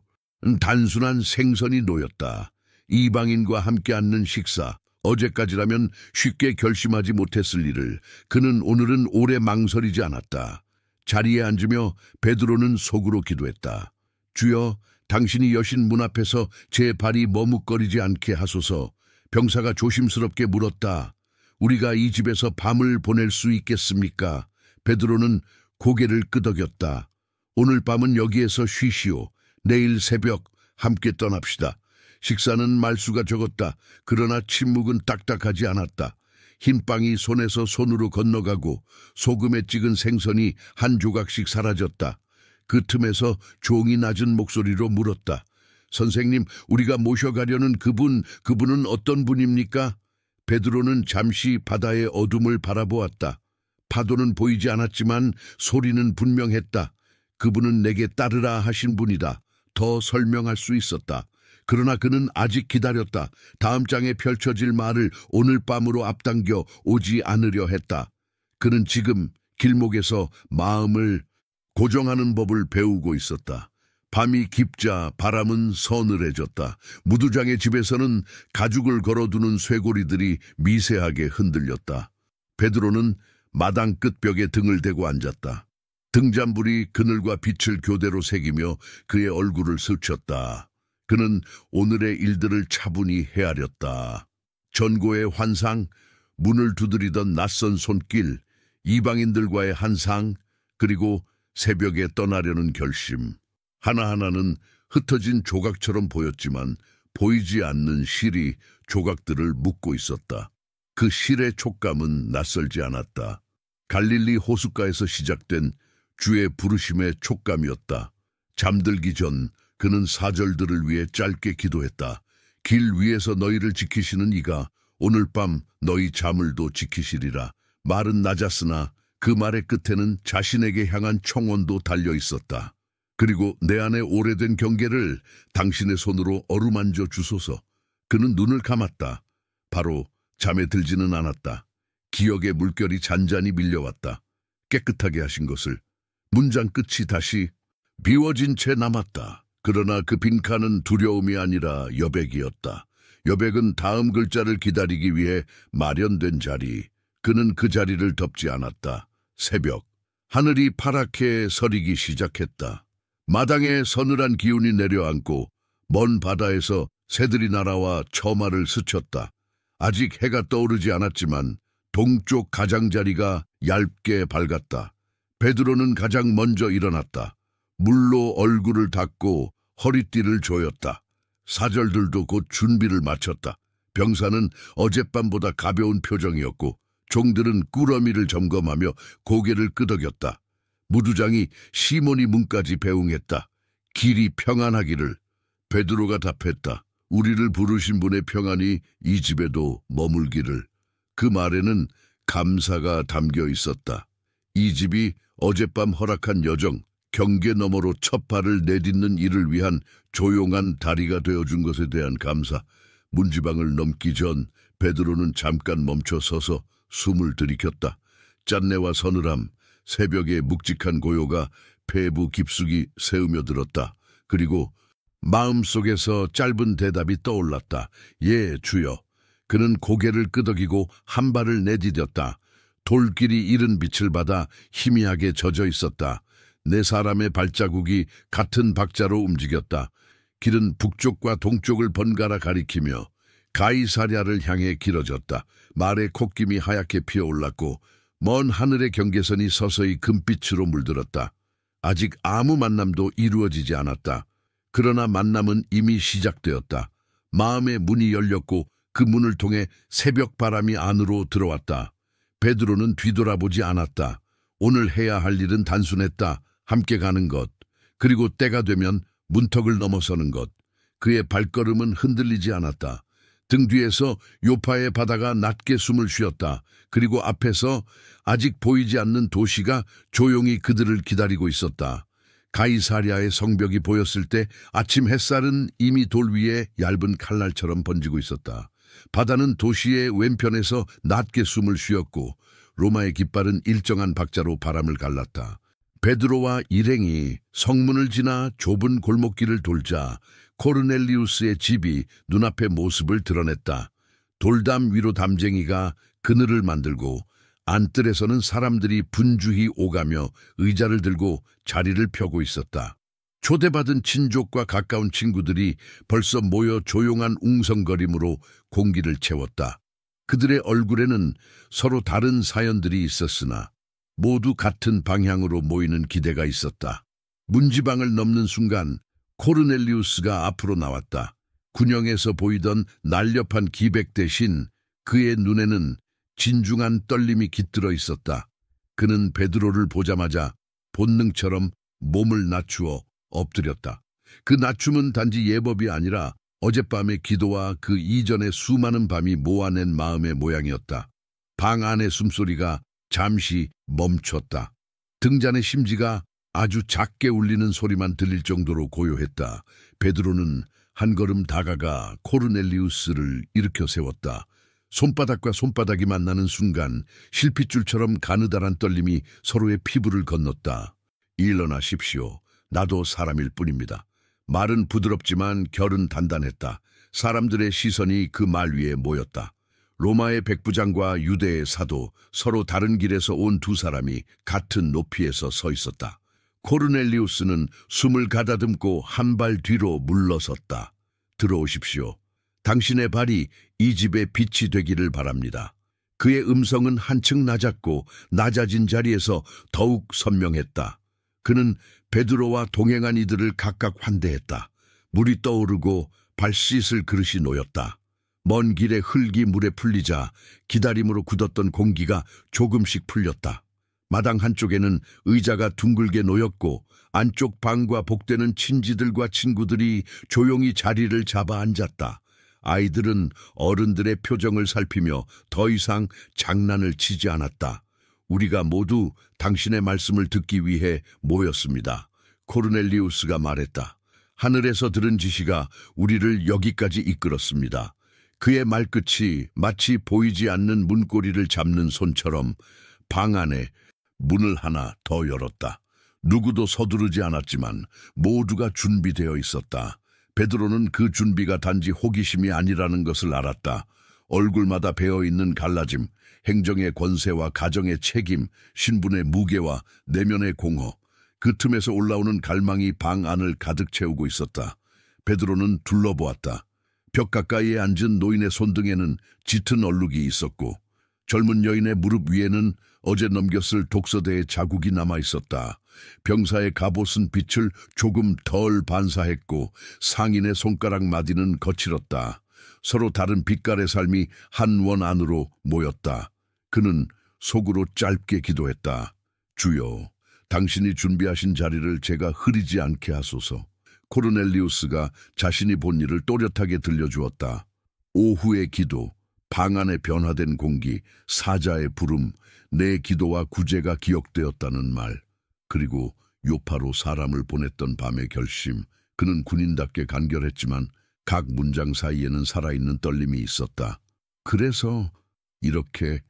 단순한 생선이 놓였다. 이방인과 함께 앉는 식사. 어제까지라면 쉽게 결심하지 못했을 일을 그는 오늘은 오래 망설이지 않았다. 자리에 앉으며 베드로는 속으로 기도했다. 주여, 당신이 여신 문 앞에서 제 발이 머뭇거리지 않게 하소서. 병사가 조심스럽게 물었다. 우리가 이 집에서 밤을 보낼 수 있겠습니까? 베드로는 고개를 끄덕였다. 오늘 밤은 여기에서 쉬시오. 내일 새벽 함께 떠납시다. 식사는 말수가 적었다. 그러나 침묵은 딱딱하지 않았다. 흰빵이 손에서 손으로 건너가고 소금에 찍은 생선이 한 조각씩 사라졌다. 그 틈에서 종이 낮은 목소리로 물었다. 선생님, 우리가 모셔가려는 그분은 어떤 분입니까? 베드로는 잠시 바다의 어둠을 바라보았다. 파도는 보이지 않았지만 소리는 분명했다. 그분은 내게 따르라 하신 분이다. 더 설명할 수 있었다. 그러나 그는 아직 기다렸다. 다음 장에 펼쳐질 말을 오늘 밤으로 앞당겨 오지 않으려 했다. 그는 지금 길목에서 마음을 고정하는 법을 배우고 있었다. 밤이 깊자 바람은 서늘해졌다. 무두장의 집에서는 가죽을 걸어두는 쇠고리들이 미세하게 흔들렸다. 베드로는 마당 끝벽에 등을 대고 앉았다. 등잔불이 그늘과 빛을 교대로 새기며 그의 얼굴을 스쳤다. 그는 오늘의 일들을 차분히 헤아렸다. 전고의 환상, 문을 두드리던 낯선 손길, 이방인들과의 한상, 그리고 새벽에 떠나려는 결심. 하나하나는 흩어진 조각처럼 보였지만 보이지 않는 실이 조각들을 묶고 있었다. 그 실의 촉감은 낯설지 않았다. 갈릴리 호숫가에서 시작된 주의 부르심의 촉감이었다. 잠들기 전 그는 사절들을 위해 짧게 기도했다. 길 위에서 너희를 지키시는 이가 오늘 밤 너희 자물도 지키시리라. 말은 낮았으나 그 말의 끝에는 자신에게 향한 청원도 달려 있었다. 그리고 내 안에 오래된 경계를 당신의 손으로 어루만져 주소서. 그는 눈을 감았다. 바로 잠에 들지는 않았다. 기억의 물결이 잔잔히 밀려왔다. 깨끗하게 하신 것을. 문장 끝이 다시 비워진 채 남았다. 그러나 그 빈칸은 두려움이 아니라 여백이었다. 여백은 다음 글자를 기다리기 위해 마련된 자리. 그는 그 자리를 덮지 않았다. 새벽. 하늘이 파랗게 서리기 시작했다. 마당에 서늘한 기운이 내려앉고 먼 바다에서 새들이 날아와 처마를 스쳤다. 아직 해가 떠오르지 않았지만 동쪽 가장자리가 얇게 밝았다. 베드로는 가장 먼저 일어났다. 물로 얼굴을 닦고 허리띠를 조였다. 사절들도 곧 준비를 마쳤다. 병사는 어젯밤보다 가벼운 표정이었고 종들은 꾸러미를 점검하며 고개를 끄덕였다. 무두장이 시몬이 문까지 배웅했다. 길이 평안하기를. 베드로가 답했다. 우리를 부르신 분의 평안이 이 집에도 머물기를. 그 말에는 감사가 담겨 있었다. 이 집이 어젯밤 허락한 여정, 경계 너머로 첫 발을 내딛는 이를 위한 조용한 다리가 되어준 것에 대한 감사. 문지방을 넘기 전 베드로는 잠깐 멈춰 서서 숨을 들이켰다. 짠내와 서늘함, 새벽의 묵직한 고요가 폐부 깊숙이 새으며 들었다. 그리고 마음속에서 짧은 대답이 떠올랐다. 예, 주여. 그는 고개를 끄덕이고 한 발을 내디뎠다. 돌길이 이른 빛을 받아 희미하게 젖어 있었다. 네 사람의 발자국이 같은 박자로 움직였다. 길은 북쪽과 동쪽을 번갈아 가리키며 가이사랴를 향해 길어졌다. 말의 콧김이 하얗게 피어올랐고 먼 하늘의 경계선이 서서히 금빛으로 물들었다. 아직 아무 만남도 이루어지지 않았다. 그러나 만남은 이미 시작되었다. 마음의 문이 열렸고 그 문을 통해 새벽 바람이 안으로 들어왔다. 베드로는 뒤돌아보지 않았다. 오늘 해야 할 일은 단순했다. 함께 가는 것. 그리고 때가 되면 문턱을 넘어서는 것. 그의 발걸음은 흔들리지 않았다. 등 뒤에서 요파의 바다가 낮게 숨을 쉬었다. 그리고 앞에서 아직 보이지 않는 도시가 조용히 그들을 기다리고 있었다. 가이사랴의 성벽이 보였을 때 아침 햇살은 이미 돌 위에 얇은 칼날처럼 번지고 있었다. 바다는 도시의 왼편에서 낮게 숨을 쉬었고 로마의 깃발은 일정한 박자로 바람을 갈랐다. 베드로와 일행이 성문을 지나 좁은 골목길을 돌자 코르넬리우스의 집이 눈앞의 모습을 드러냈다. 돌담 위로 담쟁이가 그늘을 만들고 안뜰에서는 사람들이 분주히 오가며 의자를 들고 자리를 펴고 있었다. 초대받은 친족과 가까운 친구들이 벌써 모여 조용한 웅성거림으로 공기를 채웠다. 그들의 얼굴에는 서로 다른 사연들이 있었으나 모두 같은 방향으로 모이는 기대가 있었다. 문지방을 넘는 순간 코르넬리우스가 앞으로 나왔다. 군영에서 보이던 날렵한 기백 대신 그의 눈에는 진중한 떨림이 깃들어 있었다. 그는 베드로를 보자마자 본능처럼 몸을 낮추어 엎드렸다. 그 낮춤은 단지 예법이 아니라 어젯밤의 기도와 그 이전의 수많은 밤이 모아낸 마음의 모양이었다. 방 안의 숨소리가 잠시 멈췄다. 등잔의 심지가 아주 작게 울리는 소리만 들릴 정도로 고요했다. 베드로는 한 걸음 다가가 코르넬리우스를 일으켜 세웠다. 손바닥과 손바닥이 만나는 순간 실핏줄처럼 가느다란 떨림이 서로의 피부를 건넜다. 일어나십시오. 나도 사람일 뿐입니다. 말은 부드럽지만 결은 단단했다. 사람들의 시선이 그 말 위에 모였다. 로마의 백부장과 유대의 사도, 서로 다른 길에서 온 두 사람이 같은 높이에서 서 있었다. 코르넬리우스는 숨을 가다듬고 한 발 뒤로 물러섰다. 들어오십시오. 당신의 발이 이 집의 빛이 되기를 바랍니다. 그의 음성은 한층 낮았고 낮아진 자리에서 더욱 선명했다. 그는 베드로와 동행한 이들을 각각 환대했다. 물이 떠오르고 발 씻을 그릇이 놓였다. 먼 길에 흙이 물에 풀리자 기다림으로 굳었던 공기가 조금씩 풀렸다. 마당 한쪽에는 의자가 둥글게 놓였고 안쪽 방과 복되는 친지들과 친구들이 조용히 자리를 잡아 앉았다. 아이들은 어른들의 표정을 살피며 더 이상 장난을 치지 않았다. 우리가 모두 당신의 말씀을 듣기 위해 모였습니다. 코르넬리우스가 말했다. 하늘에서 들은 지시가 우리를 여기까지 이끌었습니다. 그의 말끝이 마치 보이지 않는 문고리를 잡는 손처럼 방 안에 문을 하나 더 열었다. 누구도 서두르지 않았지만 모두가 준비되어 있었다. 베드로는 그 준비가 단지 호기심이 아니라는 것을 알았다. 얼굴마다 배어있는 갈라짐, 행정의 권세와 가정의 책임, 신분의 무게와 내면의 공허, 그 틈에서 올라오는 갈망이 방 안을 가득 채우고 있었다. 베드로는 둘러보았다. 벽 가까이에 앉은 노인의 손등에는 짙은 얼룩이 있었고 젊은 여인의 무릎 위에는 어제 넘겼을 독서대의 자국이 남아있었다. 병사의 갑옷은 빛을 조금 덜 반사했고 상인의 손가락 마디는 거칠었다. 서로 다른 빛깔의 삶이 한 원 안으로 모였다. 그는 속으로 짧게 기도했다. 주여, 당신이 준비하신 자리를 제가 흐리지 않게 하소서. 코르넬리우스가 자신이 본 일을 또렷하게 들려주었다. 오후의 기도, 방 안에 변화된 공기, 사자의 부름, 내 기도와 구제가 기억되었다는 말, 그리고 요파로 사람을 보냈던 밤의 결심. 그는 군인답게 간결했지만 각 문장 사이에는 살아있는 떨림이 있었다. 그래서 이렇게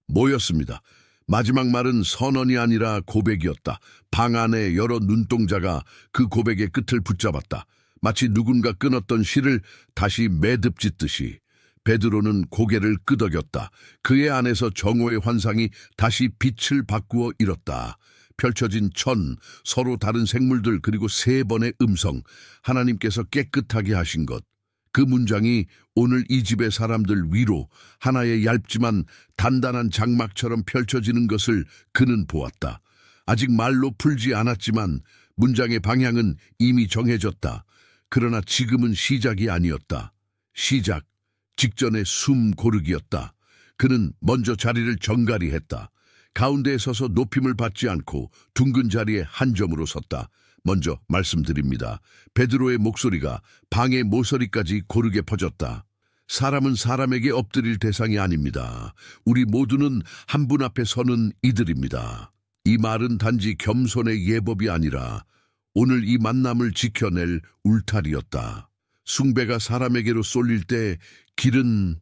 모였습니다. 마지막 말은 선언이 아니라 고백이었다. 방 안에 여러 눈동자가 그 고백의 끝을 붙잡았다. 마치 누군가 끊었던 실을 다시 매듭짓듯이. 베드로는 고개를 끄덕였다. 그의 안에서 정오의 환상이 다시 빛을 바꾸어 일었다. 펼쳐진 천, 서로 다른 생물들, 그리고 세 번의 음성. 하나님께서 깨끗하게 하신 것. 그 문장이 오늘 이 집의 사람들 위로 하나의 얇지만 단단한 장막처럼 펼쳐지는 것을 그는 보았다. 아직 말로 풀지 않았지만 문장의 방향은 이미 정해졌다. 그러나 지금은 시작이 아니었다. 시작 직전의 숨 고르기였다. 그는 먼저 자리를 정갈히 했다. 가운데에 서서 높임을 받지 않고 둥근 자리에 한 점으로 섰다. 먼저 말씀드립니다. 베드로의 목소리가 방의 모서리까지 고르게 퍼졌다. 사람은 사람에게 엎드릴 대상이 아닙니다. 우리 모두는 한 분 앞에 서는 이들입니다. 이 말은 단지 겸손의 예법이 아니라 오늘 이 만남을 지켜낼 울타리였다. 숭배가 사람에게로 쏠릴 때 길은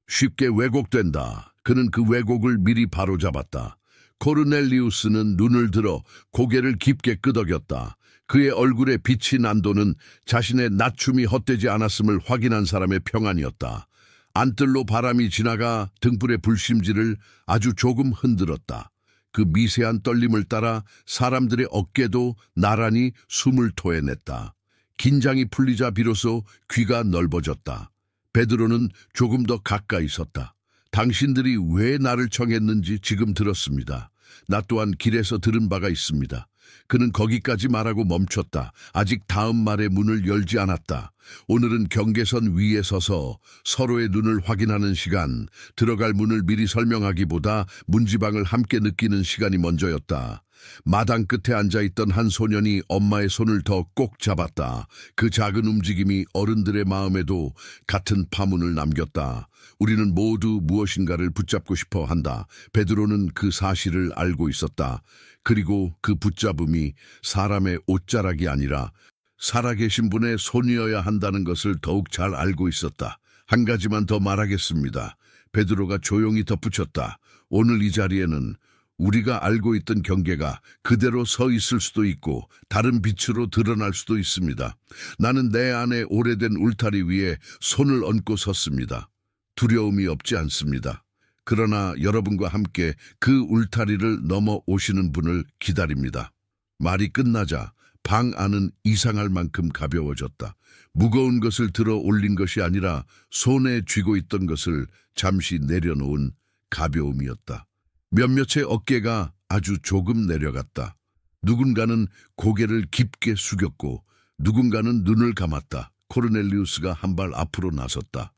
쉽게 왜곡된다. 그는 그 왜곡을 미리 바로잡았다. 코르넬리우스는 눈을 들어 고개를 깊게 끄덕였다. 그의 얼굴에 빛이 난도는 자신의 낮춤이 헛되지 않았음을 확인한 사람의 평안이었다. 안뜰로 바람이 지나가 등불의 불심지를 아주 조금 흔들었다. 그 미세한 떨림을 따라 사람들의 어깨도 나란히 숨을 토해냈다. 긴장이 풀리자 비로소 귀가 넓어졌다. 베드로는 조금 더 가까이 섰다. 당신들이 왜 나를 청했는지 지금 들었습니다. 나 또한 길에서 들은 바가 있습니다. 그는 거기까지 말하고 멈췄다. 아직 다음 말의 문을 열지 않았다. 오늘은 경계선 위에 서서 서로의 눈을 확인하는 시간, 들어갈 문을 미리 설명하기보다 문지방을 함께 느끼는 시간이 먼저였다. 마당 끝에 앉아있던 한 소년이 엄마의 손을 더 꼭 잡았다. 그 작은 움직임이 어른들의 마음에도 같은 파문을 남겼다. 우리는 모두 무엇인가를 붙잡고 싶어 한다. 베드로는 그 사실을 알고 있었다. 그리고 그 붙잡음이 사람의 옷자락이 아니라 살아계신 분의 손이어야 한다는 것을 더욱 잘 알고 있었다. 한 가지만 더 말하겠습니다. 베드로가 조용히 덧붙였다. 오늘 이 자리에는 우리가 알고 있던 경계가 그대로 서 있을 수도 있고 다른 빛으로 드러날 수도 있습니다. 나는 내 안에 오래된 울타리 위에 손을 얹고 섰습니다. 두려움이 없지 않습니다. 그러나 여러분과 함께 그 울타리를 넘어 오시는 분을 기다립니다. 말이 끝나자 방 안은 이상할 만큼 가벼워졌다. 무거운 것을 들어 올린 것이 아니라 손에 쥐고 있던 것을 잠시 내려놓은 가벼움이었다. 몇몇의 어깨가 아주 조금 내려갔다. 누군가는 고개를 깊게 숙였고 누군가는 눈을 감았다. 코르넬리우스가 한 발 앞으로 나섰다.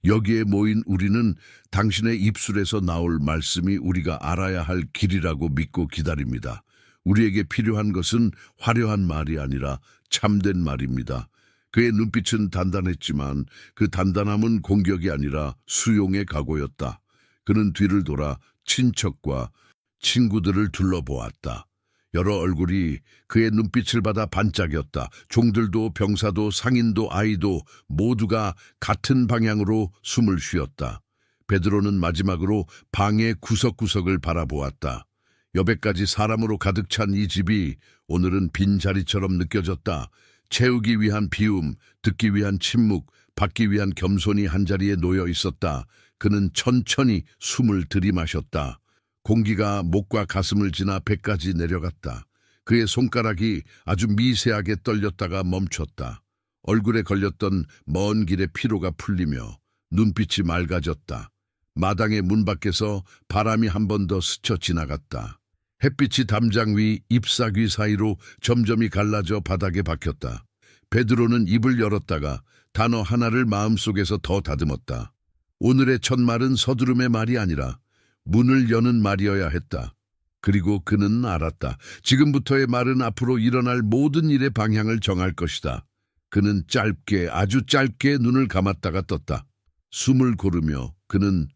여기에 모인 우리는 당신의 입술에서 나올 말씀이 우리가 알아야 할 길이라고 믿고 기다립니다. 우리에게 필요한 것은 화려한 말이 아니라 참된 말입니다. 그의 눈빛은 단단했지만 그 단단함은 공격이 아니라 수용의 각오였다. 그는 뒤를 돌아 친척과 친구들을 둘러보았다. 여러 얼굴이 그의 눈빛을 받아 반짝였다. 종들도 병사도 상인도 아이도 모두가 같은 방향으로 숨을 쉬었다. 베드로는 마지막으로 방의 구석구석을 바라보았다. 여백까지 사람으로 가득 찬 이 집이 오늘은 빈자리처럼 느껴졌다. 채우기 위한 비움, 듣기 위한 침묵, 받기 위한 겸손이 한자리에 놓여 있었다. 그는 천천히 숨을 들이마셨다. 공기가 목과 가슴을 지나 배까지 내려갔다. 그의 손가락이 아주 미세하게 떨렸다가 멈췄다. 얼굴에 걸렸던 먼 길의 피로가 풀리며 눈빛이 맑아졌다. 마당의 문 밖에서 바람이 한 번 더 스쳐 지나갔다. 햇빛이 담장 위 잎사귀 사이로 점점이 갈라져 바닥에 박혔다. 베드로는 입을 열었다가 단어 하나를 마음속에서 더 다듬었다. 오늘의 첫 말은 서두름의 말이 아니라 문을 여는 말이어야 했다. 그리고 그는 알았다. 지금부터의 말은 앞으로 일어날 모든 일의 방향을 정할 것이다. 그는 짧게, 아주 짧게 눈을 감았다가 떴다. 숨을 고르며 그는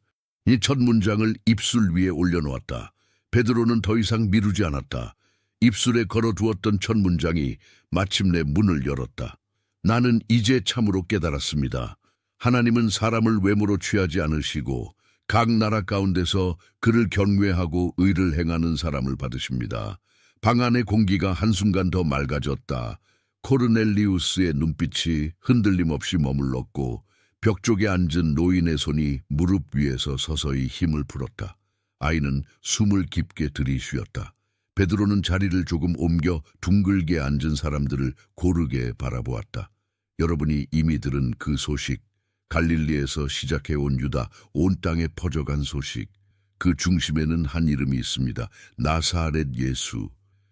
이 첫 문장을 입술 위에 올려놓았다. 베드로는 더 이상 미루지 않았다. 입술에 걸어두었던 첫 문장이 마침내 문을 열었다. 나는 이제 참으로 깨달았습니다. 하나님은 사람을 외모로 취하지 않으시고 각 나라 가운데서 그를 경외하고 의를 행하는 사람을 받으십니다. 방 안의 공기가 한순간 더 맑아졌다. 코르넬리우스의 눈빛이 흔들림 없이 머물렀고 벽 쪽에 앉은 노인의 손이 무릎 위에서 서서히 힘을 풀었다. 아이는 숨을 깊게 들이쉬었다. 베드로는 자리를 조금 옮겨 둥글게 앉은 사람들을 고르게 바라보았다. 여러분이 이미 들은 그 소식, 갈릴리에서 시작해온 유다, 온 땅에 퍼져간 소식. 그 중심에는 한 이름이 있습니다. 나사렛 예수.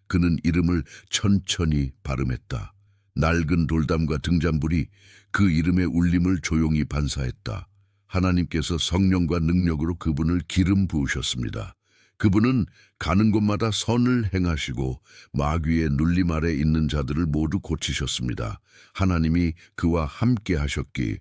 그는 이름을 천천히 발음했다. 낡은 돌담과 등잔불이 그 이름의 울림을 조용히 반사했다. 하나님께서 성령과 능력으로 그분을 기름 부으셨습니다. 그분은 가는 곳마다 선을 행하시고 마귀의 눌림 아래 있는 자들을 모두 고치셨습니다. 하나님이 그와 함께 하셨기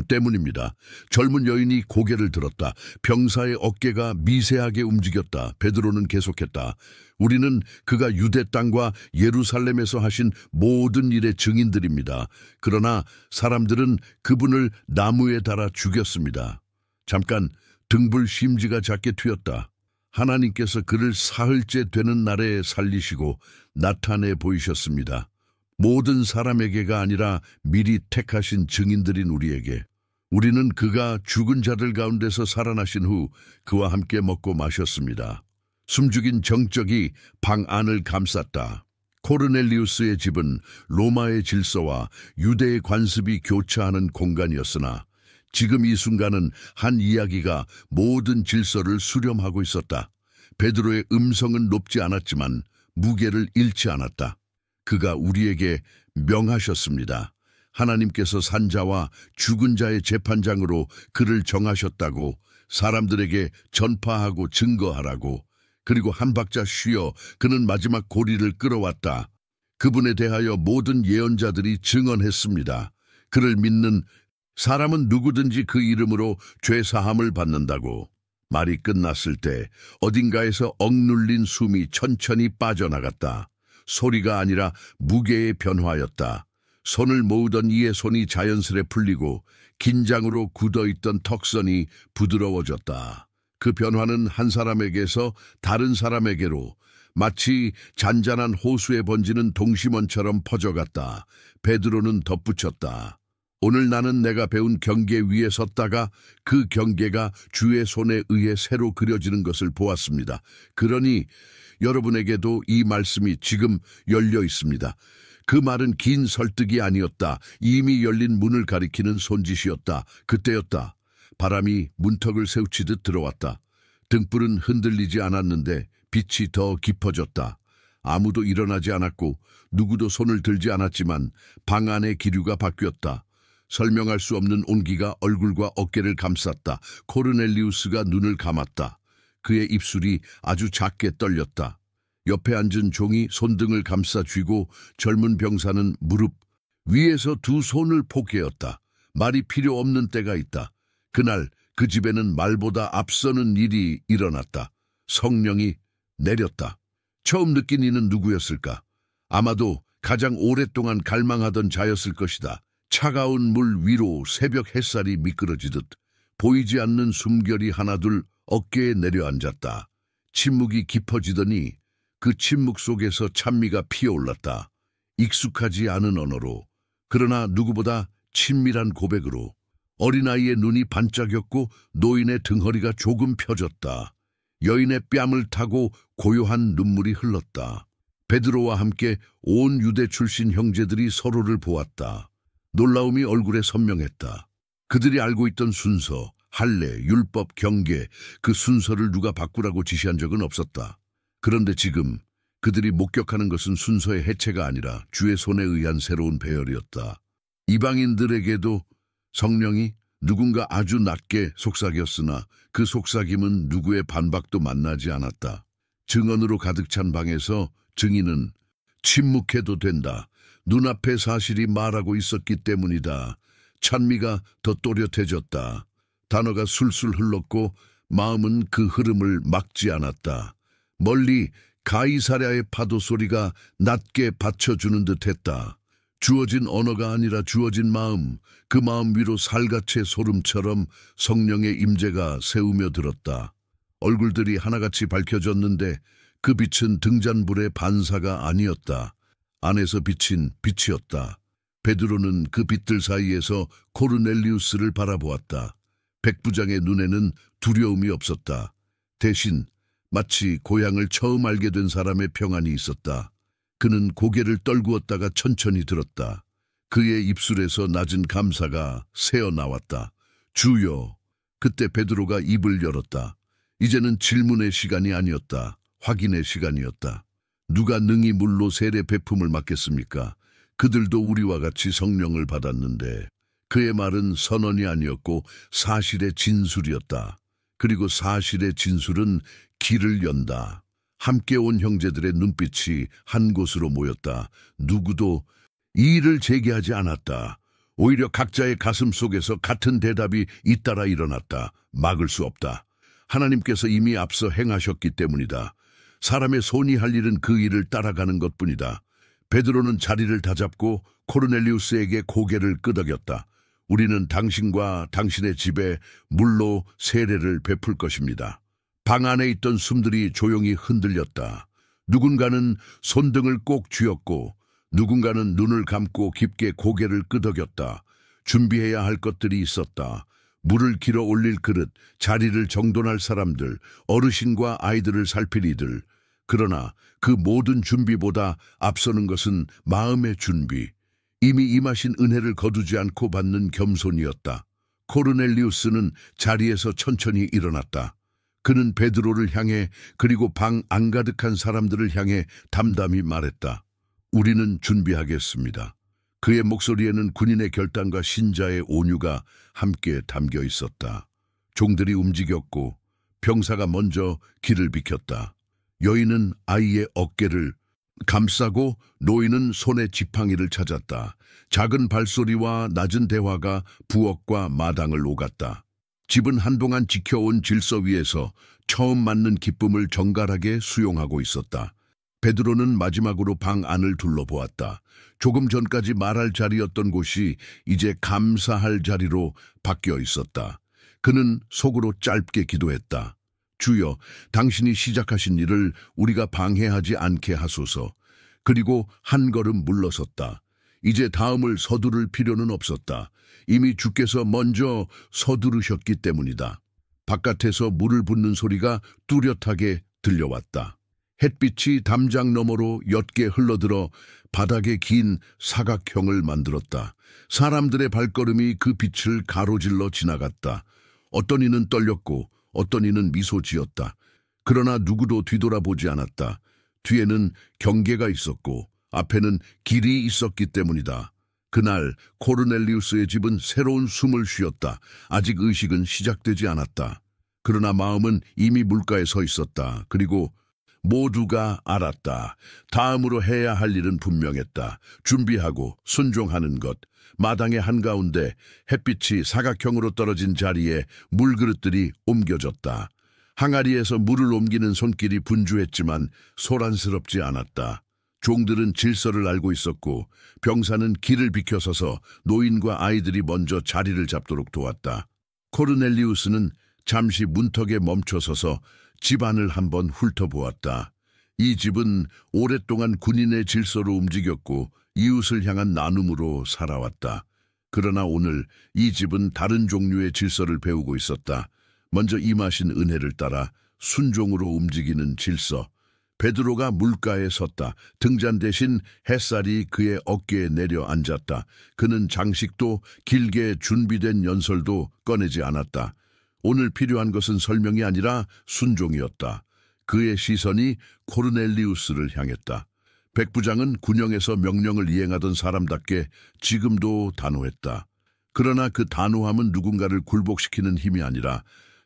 때문입니다. 젊은 여인이 고개를 들었다. 병사의 어깨가 미세하게 움직였다. 베드로는 계속했다. 우리는 그가 유대 땅과 예루살렘에서 하신 모든 일의 증인들입니다. 그러나 사람들은 그분을 나무에 달아 죽였습니다. 잠깐 등불 심지가 작게 튀었다. 하나님께서 그를 사흘째 되는 날에 살리시고 나타내 보이셨습니다. 모든 사람에게가 아니라 미리 택하신 증인들인 우리에게. 우리는 그가 죽은 자들 가운데서 살아나신 후 그와 함께 먹고 마셨습니다. 숨죽인 정적이 방 안을 감쌌다. 코르넬리우스의 집은 로마의 질서와 유대의 관습이 교차하는 공간이었으나 지금 이 순간은 한 이야기가 모든 질서를 수렴하고 있었다. 베드로의 음성은 높지 않았지만 무게를 잃지 않았다. 그가 우리에게 명하셨습니다. 하나님께서 산자와 죽은 자의 재판장으로 그를 정하셨다고 사람들에게 전파하고 증거하라고. 그리고 한 박자 쉬어 그는 마지막 고리를 끌어왔다. 그분에 대하여 모든 예언자들이 증언했습니다. 그를 믿는 사람은 누구든지 그 이름으로 죄사함을 받는다고. 말이 끝났을 때 어딘가에서 억눌린 숨이 천천히 빠져나갔다. 소리가 아니라 무게의 변화였다. 손을 모으던 이의 손이 자연스레 풀리고 긴장으로 굳어있던 턱선이 부드러워졌다. 그 변화는 한 사람에게서 다른 사람에게로 마치 잔잔한 호수에 번지는 동심원처럼 퍼져갔다. 베드로는 덧붙였다. 오늘 나는 내가 배운 경계 위에 섰다가 그 경계가 주의 손에 의해 새로 그려지는 것을 보았습니다. 그러니 여러분에게도 이 말씀이 지금 열려 있습니다. 그 말은 긴 설득이 아니었다. 이미 열린 문을 가리키는 손짓이었다. 그때였다. 바람이 문턱을 세우치듯 들어왔다. 등불은 흔들리지 않았는데 빛이 더 깊어졌다. 아무도 일어나지 않았고 누구도 손을 들지 않았지만 방 안의 기류가 바뀌었다. 설명할 수 없는 온기가 얼굴과 어깨를 감쌌다. 코르넬리우스가 눈을 감았다. 그의 입술이 아주 작게 떨렸다. 옆에 앉은 종이 손등을 감싸 쥐고 젊은 병사는 무릎 위에서 두 손을 포개었다. 말이 필요 없는 때가 있다. 그날 그 집에는 말보다 앞서는 일이 일어났다. 성령이 내렸다. 처음 느낀 이는 누구였을까? 아마도 가장 오랫동안 갈망하던 자였을 것이다. 차가운 물 위로 새벽 햇살이 미끄러지듯 보이지 않는 숨결이 하나둘 어깨에 내려앉았다. 침묵이 깊어지더니 그 침묵 속에서 찬미가 피어올랐다. 익숙하지 않은 언어로, 그러나 누구보다 친밀한 고백으로. 어린아이의 눈이 반짝였고 노인의 등허리가 조금 펴졌다. 여인의 뺨을 타고 고요한 눈물이 흘렀다. 베드로와 함께 온 유대 출신 형제들이 서로를 보았다. 놀라움이 얼굴에 선명했다. 그들이 알고 있던 순서, 할례, 율법, 경계, 그 순서를 누가 바꾸라고 지시한 적은 없었다. 그런데 지금 그들이 목격하는 것은 순서의 해체가 아니라 주의 손에 의한 새로운 배열이었다. 이방인들에게도 성령이 누군가 아주 낮게 속삭였으나 그 속삭임은 누구의 반박도 만나지 않았다. 증언으로 가득 찬 방에서 증인은 침묵해도 된다. 눈앞의 사실이 말하고 있었기 때문이다. 찬미가 더 또렷해졌다. 단어가 술술 흘렀고 마음은 그 흐름을 막지 않았다. 멀리 가이사랴의 파도 소리가 낮게 받쳐주는 듯했다. 주어진 언어가 아니라 주어진 마음, 그 마음 위로 살갗의 소름처럼 성령의 임재가 세우며 들었다. 얼굴들이 하나같이 밝혀졌는데 그 빛은 등잔불의 반사가 아니었다. 안에서 비친 빛이었다. 베드로는 그 빛들 사이에서 코르넬리우스를 바라보았다. 백부장의 눈에는 두려움이 없었다. 대신 마치 고향을 처음 알게 된 사람의 평안이 있었다. 그는 고개를 떨구었다가 천천히 들었다. 그의 입술에서 낮은 감사가 새어나왔다. 주여. 그때 베드로가 입을 열었다. 이제는 질문의 시간이 아니었다. 확인의 시간이었다. 누가 능히 물로 세례 베품을 맡겠습니까? 그들도 우리와 같이 성령을 받았는데. 그의 말은 선언이 아니었고 사실의 진술이었다. 그리고 사실의 진술은 길을 연다. 함께 온 형제들의 눈빛이 한 곳으로 모였다. 누구도 이의를 제기하지 않았다. 오히려 각자의 가슴 속에서 같은 대답이 잇따라 일어났다. 막을 수 없다. 하나님께서 이미 앞서 행하셨기 때문이다. 사람의 손이 할 일은 그 일을 따라가는 것뿐이다. 베드로는 자리를 다잡고 코르넬리우스에게 고개를 끄덕였다. 우리는 당신과 당신의 집에 물로 세례를 베풀 것입니다. 방 안에 있던 숨들이 조용히 흔들렸다. 누군가는 손등을 꼭 쥐었고 누군가는 눈을 감고 깊게 고개를 끄덕였다. 준비해야 할 것들이 있었다. 물을 길어 올릴 그릇, 자리를 정돈할 사람들, 어르신과 아이들을 살필 이들. 그러나 그 모든 준비보다 앞서는 것은 마음의 준비. 이미 임하신 은혜를 거두지 않고 받는 겸손이었다. 코르넬리우스는 자리에서 천천히 일어났다. 그는 베드로를 향해 그리고 방 안가득한 사람들을 향해 담담히 말했다. 우리는 준비하겠습니다. 그의 목소리에는 군인의 결단과 신자의 온유가 함께 담겨 있었다. 종들이 움직였고 병사가 먼저 길을 비켰다. 여인은 아이의 어깨를 감싸고 노인은 손에 지팡이를 찾았다. 작은 발소리와 낮은 대화가 부엌과 마당을 오갔다. 집은 한동안 지켜온 질서 위에서 처음 맞는 기쁨을 정갈하게 수용하고 있었다. 베드로는 마지막으로 방 안을 둘러보았다. 조금 전까지 말할 자리였던 곳이 이제 감사할 자리로 바뀌어 있었다. 그는 속으로 짧게 기도했다. 주여, 당신이 시작하신 일을 우리가 방해하지 않게 하소서. 그리고 한 걸음 물러섰다. 이제 다음을 서두를 필요는 없었다. 이미 주께서 먼저 서두르셨기 때문이다. 바깥에서 물을 붓는 소리가 뚜렷하게 들려왔다. 햇빛이 담장 너머로 옅게 흘러들어 바닥에 긴 사각형을 만들었다. 사람들의 발걸음이 그 빛을 가로질러 지나갔다. 어떤 이는 떨렸고 어떤 이는 미소 지었다. 그러나 누구도 뒤돌아보지 않았다. 뒤에는 경계가 있었고 앞에는 길이 있었기 때문이다. 그날 코르넬리우스의 집은 새로운 숨을 쉬었다. 아직 의식은 시작되지 않았다. 그러나 마음은 이미 물가에 서 있었다. 그리고 모두가 알았다. 다음으로 해야 할 일은 분명했다. 준비하고 순종하는 것. 마당의 한가운데 햇빛이 사각형으로 떨어진 자리에 물그릇들이 옮겨졌다. 항아리에서 물을 옮기는 손길이 분주했지만 소란스럽지 않았다. 종들은 질서를 알고 있었고 병사는 길을 비켜서서 노인과 아이들이 먼저 자리를 잡도록 도왔다. 코르넬리우스는 잠시 문턱에 멈춰서서 집안을 한번 훑어보았다. 이 집은 오랫동안 군인의 질서로 움직였고 이웃을 향한 나눔으로 살아왔다. 그러나 오늘 이 집은 다른 종류의 질서를 배우고 있었다. 먼저 임하신 은혜를 따라 순종으로 움직이는 질서. 베드로가 물가에 섰다. 등잔 대신 햇살이 그의 어깨에 내려앉았다. 그는 장식도 길게 준비된 연설도 꺼내지 않았다. 오늘 필요한 것은 설명이 아니라 순종이었다. 그의 시선이 코르넬리우스를 향했다. 백부장은 군영에서 명령을 이행하던 사람답게 지금도 단호했다. 그러나 그 단호함은 누군가를 굴복시키는 힘이 아니라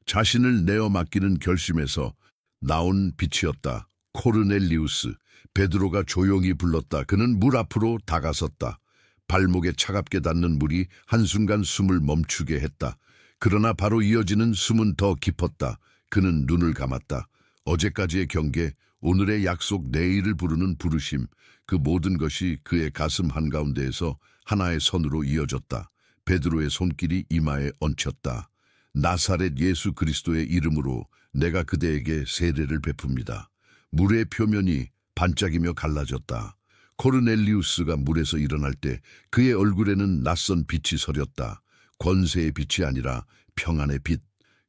자신을 내어 맡기는 결심에서 나온 빛이었다. 코르넬리우스, 베드로가 조용히 불렀다. 그는 물 앞으로 다가섰다. 발목에 차갑게 닿는 물이 한순간 숨을 멈추게 했다. 그러나 바로 이어지는 숨은 더 깊었다. 그는 눈을 감았다. 어제까지의 경계, 오늘의 약속, 내일을 부르는 부르심, 그 모든 것이 그의 가슴 한가운데에서 하나의 선으로 이어졌다. 베드로의 손길이 이마에 얹혔다. 나사렛 예수 그리스도의 이름으로 내가 그대에게 세례를 베풉니다. 물의 표면이 반짝이며 갈라졌다. 코르넬리우스가 물에서 일어날 때 그의 얼굴에는 낯선 빛이 서렸다. 권세의 빛이 아니라 평안의 빛.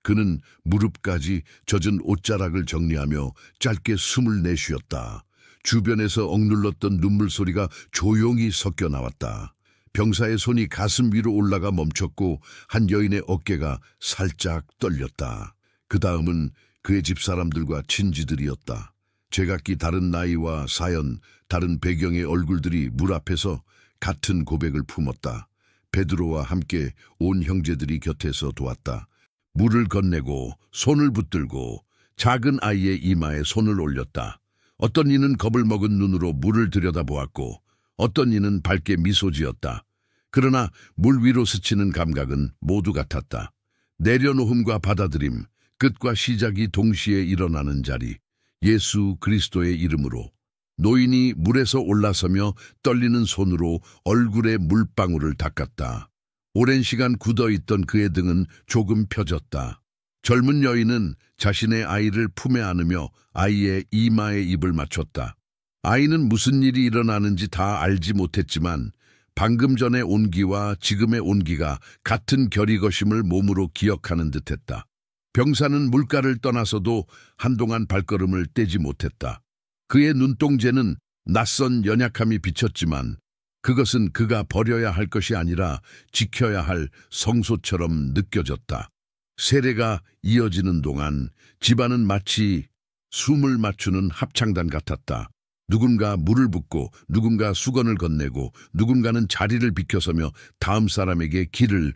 그는 무릎까지 젖은 옷자락을 정리하며 짧게 숨을 내쉬었다. 주변에서 억눌렀던 눈물 소리가 조용히 섞여 나왔다. 병사의 손이 가슴 위로 올라가 멈췄고 한 여인의 어깨가 살짝 떨렸다. 그 다음은 그의 집사람들과 친지들이었다. 제각기 다른 나이와 사연, 다른 배경의 얼굴들이 물 앞에서 같은 고백을 품었다. 베드로와 함께 온 형제들이 곁에서 도왔다. 물을 건네고 손을 붙들고 작은 아이의 이마에 손을 올렸다. 어떤 이는 겁을 먹은 눈으로 물을 들여다보았고 어떤 이는 밝게 미소 지었다. 그러나 물 위로 스치는 감각은 모두 같았다. 내려놓음과 받아들임, 끝과 시작이 동시에 일어나는 자리. 예수 그리스도의 이름으로. 노인이 물에서 올라서며 떨리는 손으로 얼굴에 물방울을 닦았다. 오랜 시간 굳어있던 그의 등은 조금 펴졌다. 젊은 여인은 자신의 아이를 품에 안으며 아이의 이마에 입을 맞췄다. 아이는 무슨 일이 일어나는지 다 알지 못했지만 방금 전의 온기와 지금의 온기가 같은 결의것임을 몸으로 기억하는 듯했다. 병사는 물가를 떠나서도 한동안 발걸음을 떼지 못했다. 그의 눈동자는 낯선 연약함이 비쳤지만 그것은 그가 버려야 할 것이 아니라 지켜야 할 성소처럼 느껴졌다. 세례가 이어지는 동안 집안은 마치 숨을 맞추는 합창단 같았다. 누군가 물을 붓고 누군가 수건을 건네고 누군가는 자리를 비켜서며 다음 사람에게 길을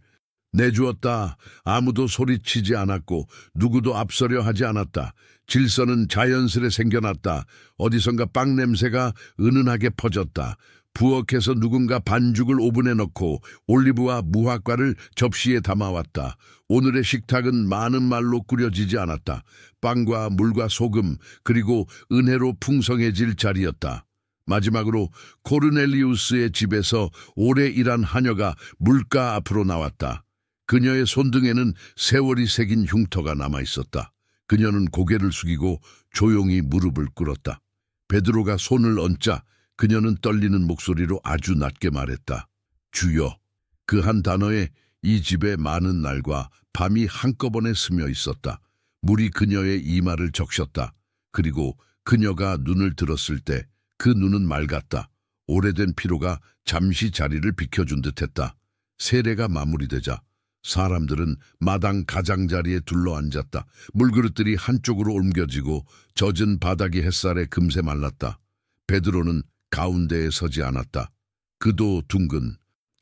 내주었다. 아무도 소리치지 않았고 누구도 앞서려 하지 않았다. 질서는 자연스레 생겨났다. 어디선가 빵 냄새가 은은하게 퍼졌다. 부엌에서 누군가 반죽을 오븐에 넣고 올리브와 무화과를 접시에 담아왔다. 오늘의 식탁은 많은 말로 꾸려지지 않았다. 빵과 물과 소금 그리고 은혜로 풍성해질 자리였다. 마지막으로 코르넬리우스의 집에서 오래 일한 하녀가 물가 앞으로 나왔다. 그녀의 손등에는 세월이 새긴 흉터가 남아있었다. 그녀는 고개를 숙이고 조용히 무릎을 꿇었다. 베드로가 손을 얹자 그녀는 떨리는 목소리로 아주 낮게 말했다. 주여. 그 한 단어에 이 집의 많은 날과 밤이 한꺼번에 스며 있었다. 물이 그녀의 이마를 적셨다. 그리고 그녀가 눈을 들었을 때 그 눈은 맑았다. 오래된 피로가 잠시 자리를 비켜준 듯했다. 세례가 마무리되자 사람들은 마당 가장자리에 둘러앉았다. 물그릇들이 한쪽으로 옮겨지고 젖은 바닥이 햇살에 금세 말랐다. 베드로는 가운데에 서지 않았다. 그도 둥근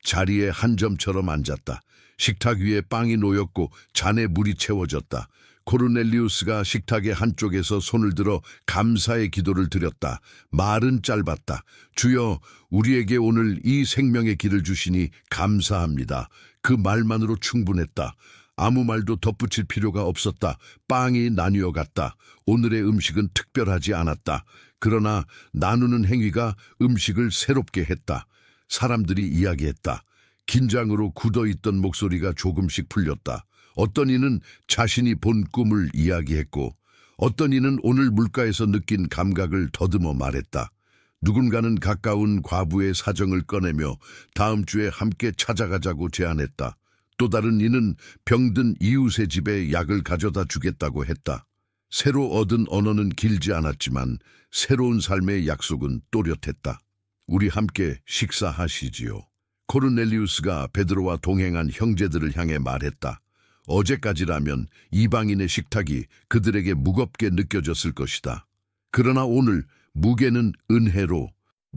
자리에 한 점처럼 앉았다. 식탁 위에 빵이 놓였고 잔에 물이 채워졌다. 코르넬리우스가 식탁의 한쪽에서 손을 들어 감사의 기도를 드렸다. 말은 짧았다. 주여, 우리에게 오늘 이 생명의 길을 주시니 감사합니다. 그 말만으로 충분했다. 아무 말도 덧붙일 필요가 없었다. 빵이 나뉘어 갔다. 오늘의 음식은 특별하지 않았다. 그러나 나누는 행위가 음식을 새롭게 했다. 사람들이 이야기했다. 긴장으로 굳어있던 목소리가 조금씩 풀렸다. 어떤 이는 자신이 본 꿈을 이야기했고 어떤 이는 오늘 물가에서 느낀 감각을 더듬어 말했다. 누군가는 가까운 과부의 사정을 꺼내며 다음 주에 함께 찾아가자고 제안했다. 또 다른 이는 병든 이웃의 집에 약을 가져다 주겠다고 했다. 새로 얻은 언어는 길지 않았지만 새로운 삶의 약속은 또렷했다. 우리 함께 식사하시지요. 코르넬리우스가 베드로와 동행한 형제들을 향해 말했다. 어제까지라면 이방인의 식탁이 그들에게 무겁게 느껴졌을 것이다. 그러나 오늘 무게는 은혜로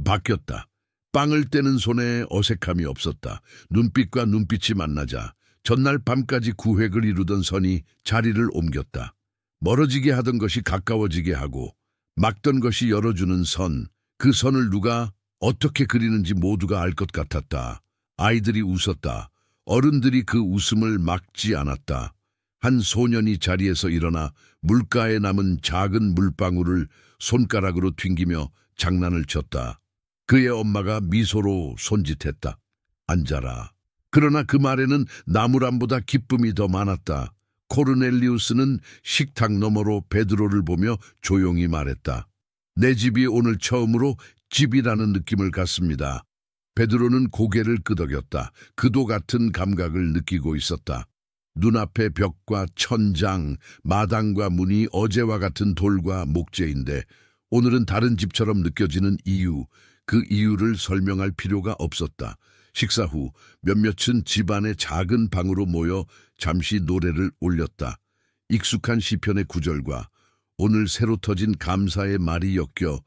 바뀌었다. 빵을 떼는 손에 어색함이 없었다. 눈빛과 눈빛이 만나자 전날 밤까지 구획을 이루던 선이 자리를 옮겼다. 멀어지게 하던 것이 가까워지게 하고 막던 것이 열어주는 선, 그 선을 누가 어떻게 그리는지 모두가 알 것 같았다. 아이들이 웃었다. 어른들이 그 웃음을 막지 않았다. 한 소년이 자리에서 일어나 물가에 남은 작은 물방울을 손가락으로 튕기며 장난을 쳤다. 그의 엄마가 미소로 손짓했다. 앉아라. 그러나 그 말에는 나무람보다 기쁨이 더 많았다. 코르넬리우스는 식탁 너머로 베드로를 보며 조용히 말했다. 내 집이 오늘 처음으로 집이라는 느낌을 갖습니다. 베드로는 고개를 끄덕였다. 그도 같은 감각을 느끼고 있었다. 눈앞의 벽과 천장, 마당과 문이 어제와 같은 돌과 목재인데 오늘은 다른 집처럼 느껴지는 이유, 그 이유를 설명할 필요가 없었다. 식사 후 몇몇은 집안의 작은 방으로 모여 잠시 노래를 올렸다. 익숙한 시편의 구절과 오늘 새로 터진 감사의 말이 엮여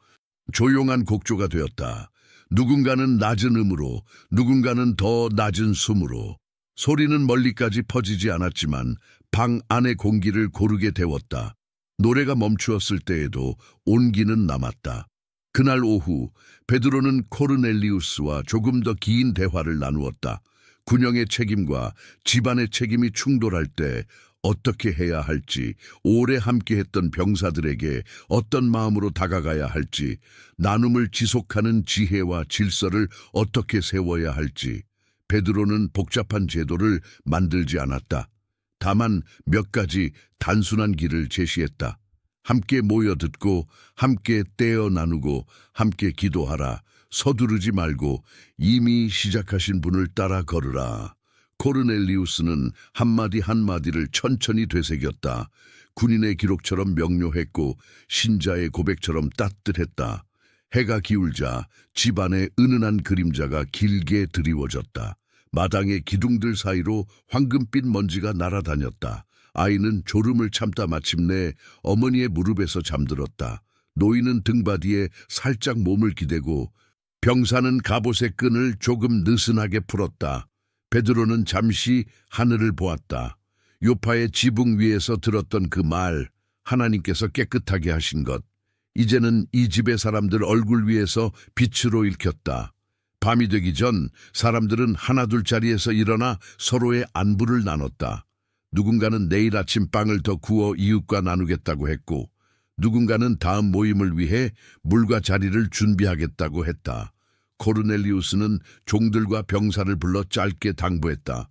조용한 곡조가 되었다. 누군가는 낮은 음으로, 누군가는 더 낮은 숨으로. 소리는 멀리까지 퍼지지 않았지만 방 안의 공기를 고르게 데웠다. 노래가 멈추었을 때에도 온기는 남았다. 그날 오후 베드로는 코르넬리우스와 조금 더 긴 대화를 나누었다. 군영의 책임과 집안의 책임이 충돌할 때 어떻게 해야 할지, 오래 함께했던 병사들에게 어떤 마음으로 다가가야 할지, 나눔을 지속하는 지혜와 질서를 어떻게 세워야 할지, 베드로는 복잡한 제도를 만들지 않았다. 다만 몇 가지 단순한 길을 제시했다. 함께 모여 듣고, 함께 떼어 나누고, 함께 기도하라. 서두르지 말고 이미 시작하신 분을 따라 걸으라. 코르넬리우스는 한마디 한마디를 천천히 되새겼다. 군인의 기록처럼 명료했고 신자의 고백처럼 따뜻했다. 해가 기울자 집안의 은은한 그림자가 길게 드리워졌다. 마당의 기둥들 사이로 황금빛 먼지가 날아다녔다. 아이는 졸음을 참다 마침내 어머니의 무릎에서 잠들었다. 노인은 등받이에 살짝 몸을 기대고 병사는 갑옷의 끈을 조금 느슨하게 풀었다. 베드로는 잠시 하늘을 보았다. 요파의 지붕 위에서 들었던 그 말, 하나님께서 깨끗하게 하신 것. 이제는 이 집의 사람들 얼굴 위에서 빛으로 읽혔다. 밤이 되기 전 사람들은 하나둘 자리에서 일어나 서로의 안부를 나눴다. 누군가는 내일 아침 빵을 더 구워 이웃과 나누겠다고 했고 누군가는 다음 모임을 위해 물과 자리를 준비하겠다고 했다. 코르넬리우스는 종들과 병사를 불러 짧게 당부했다.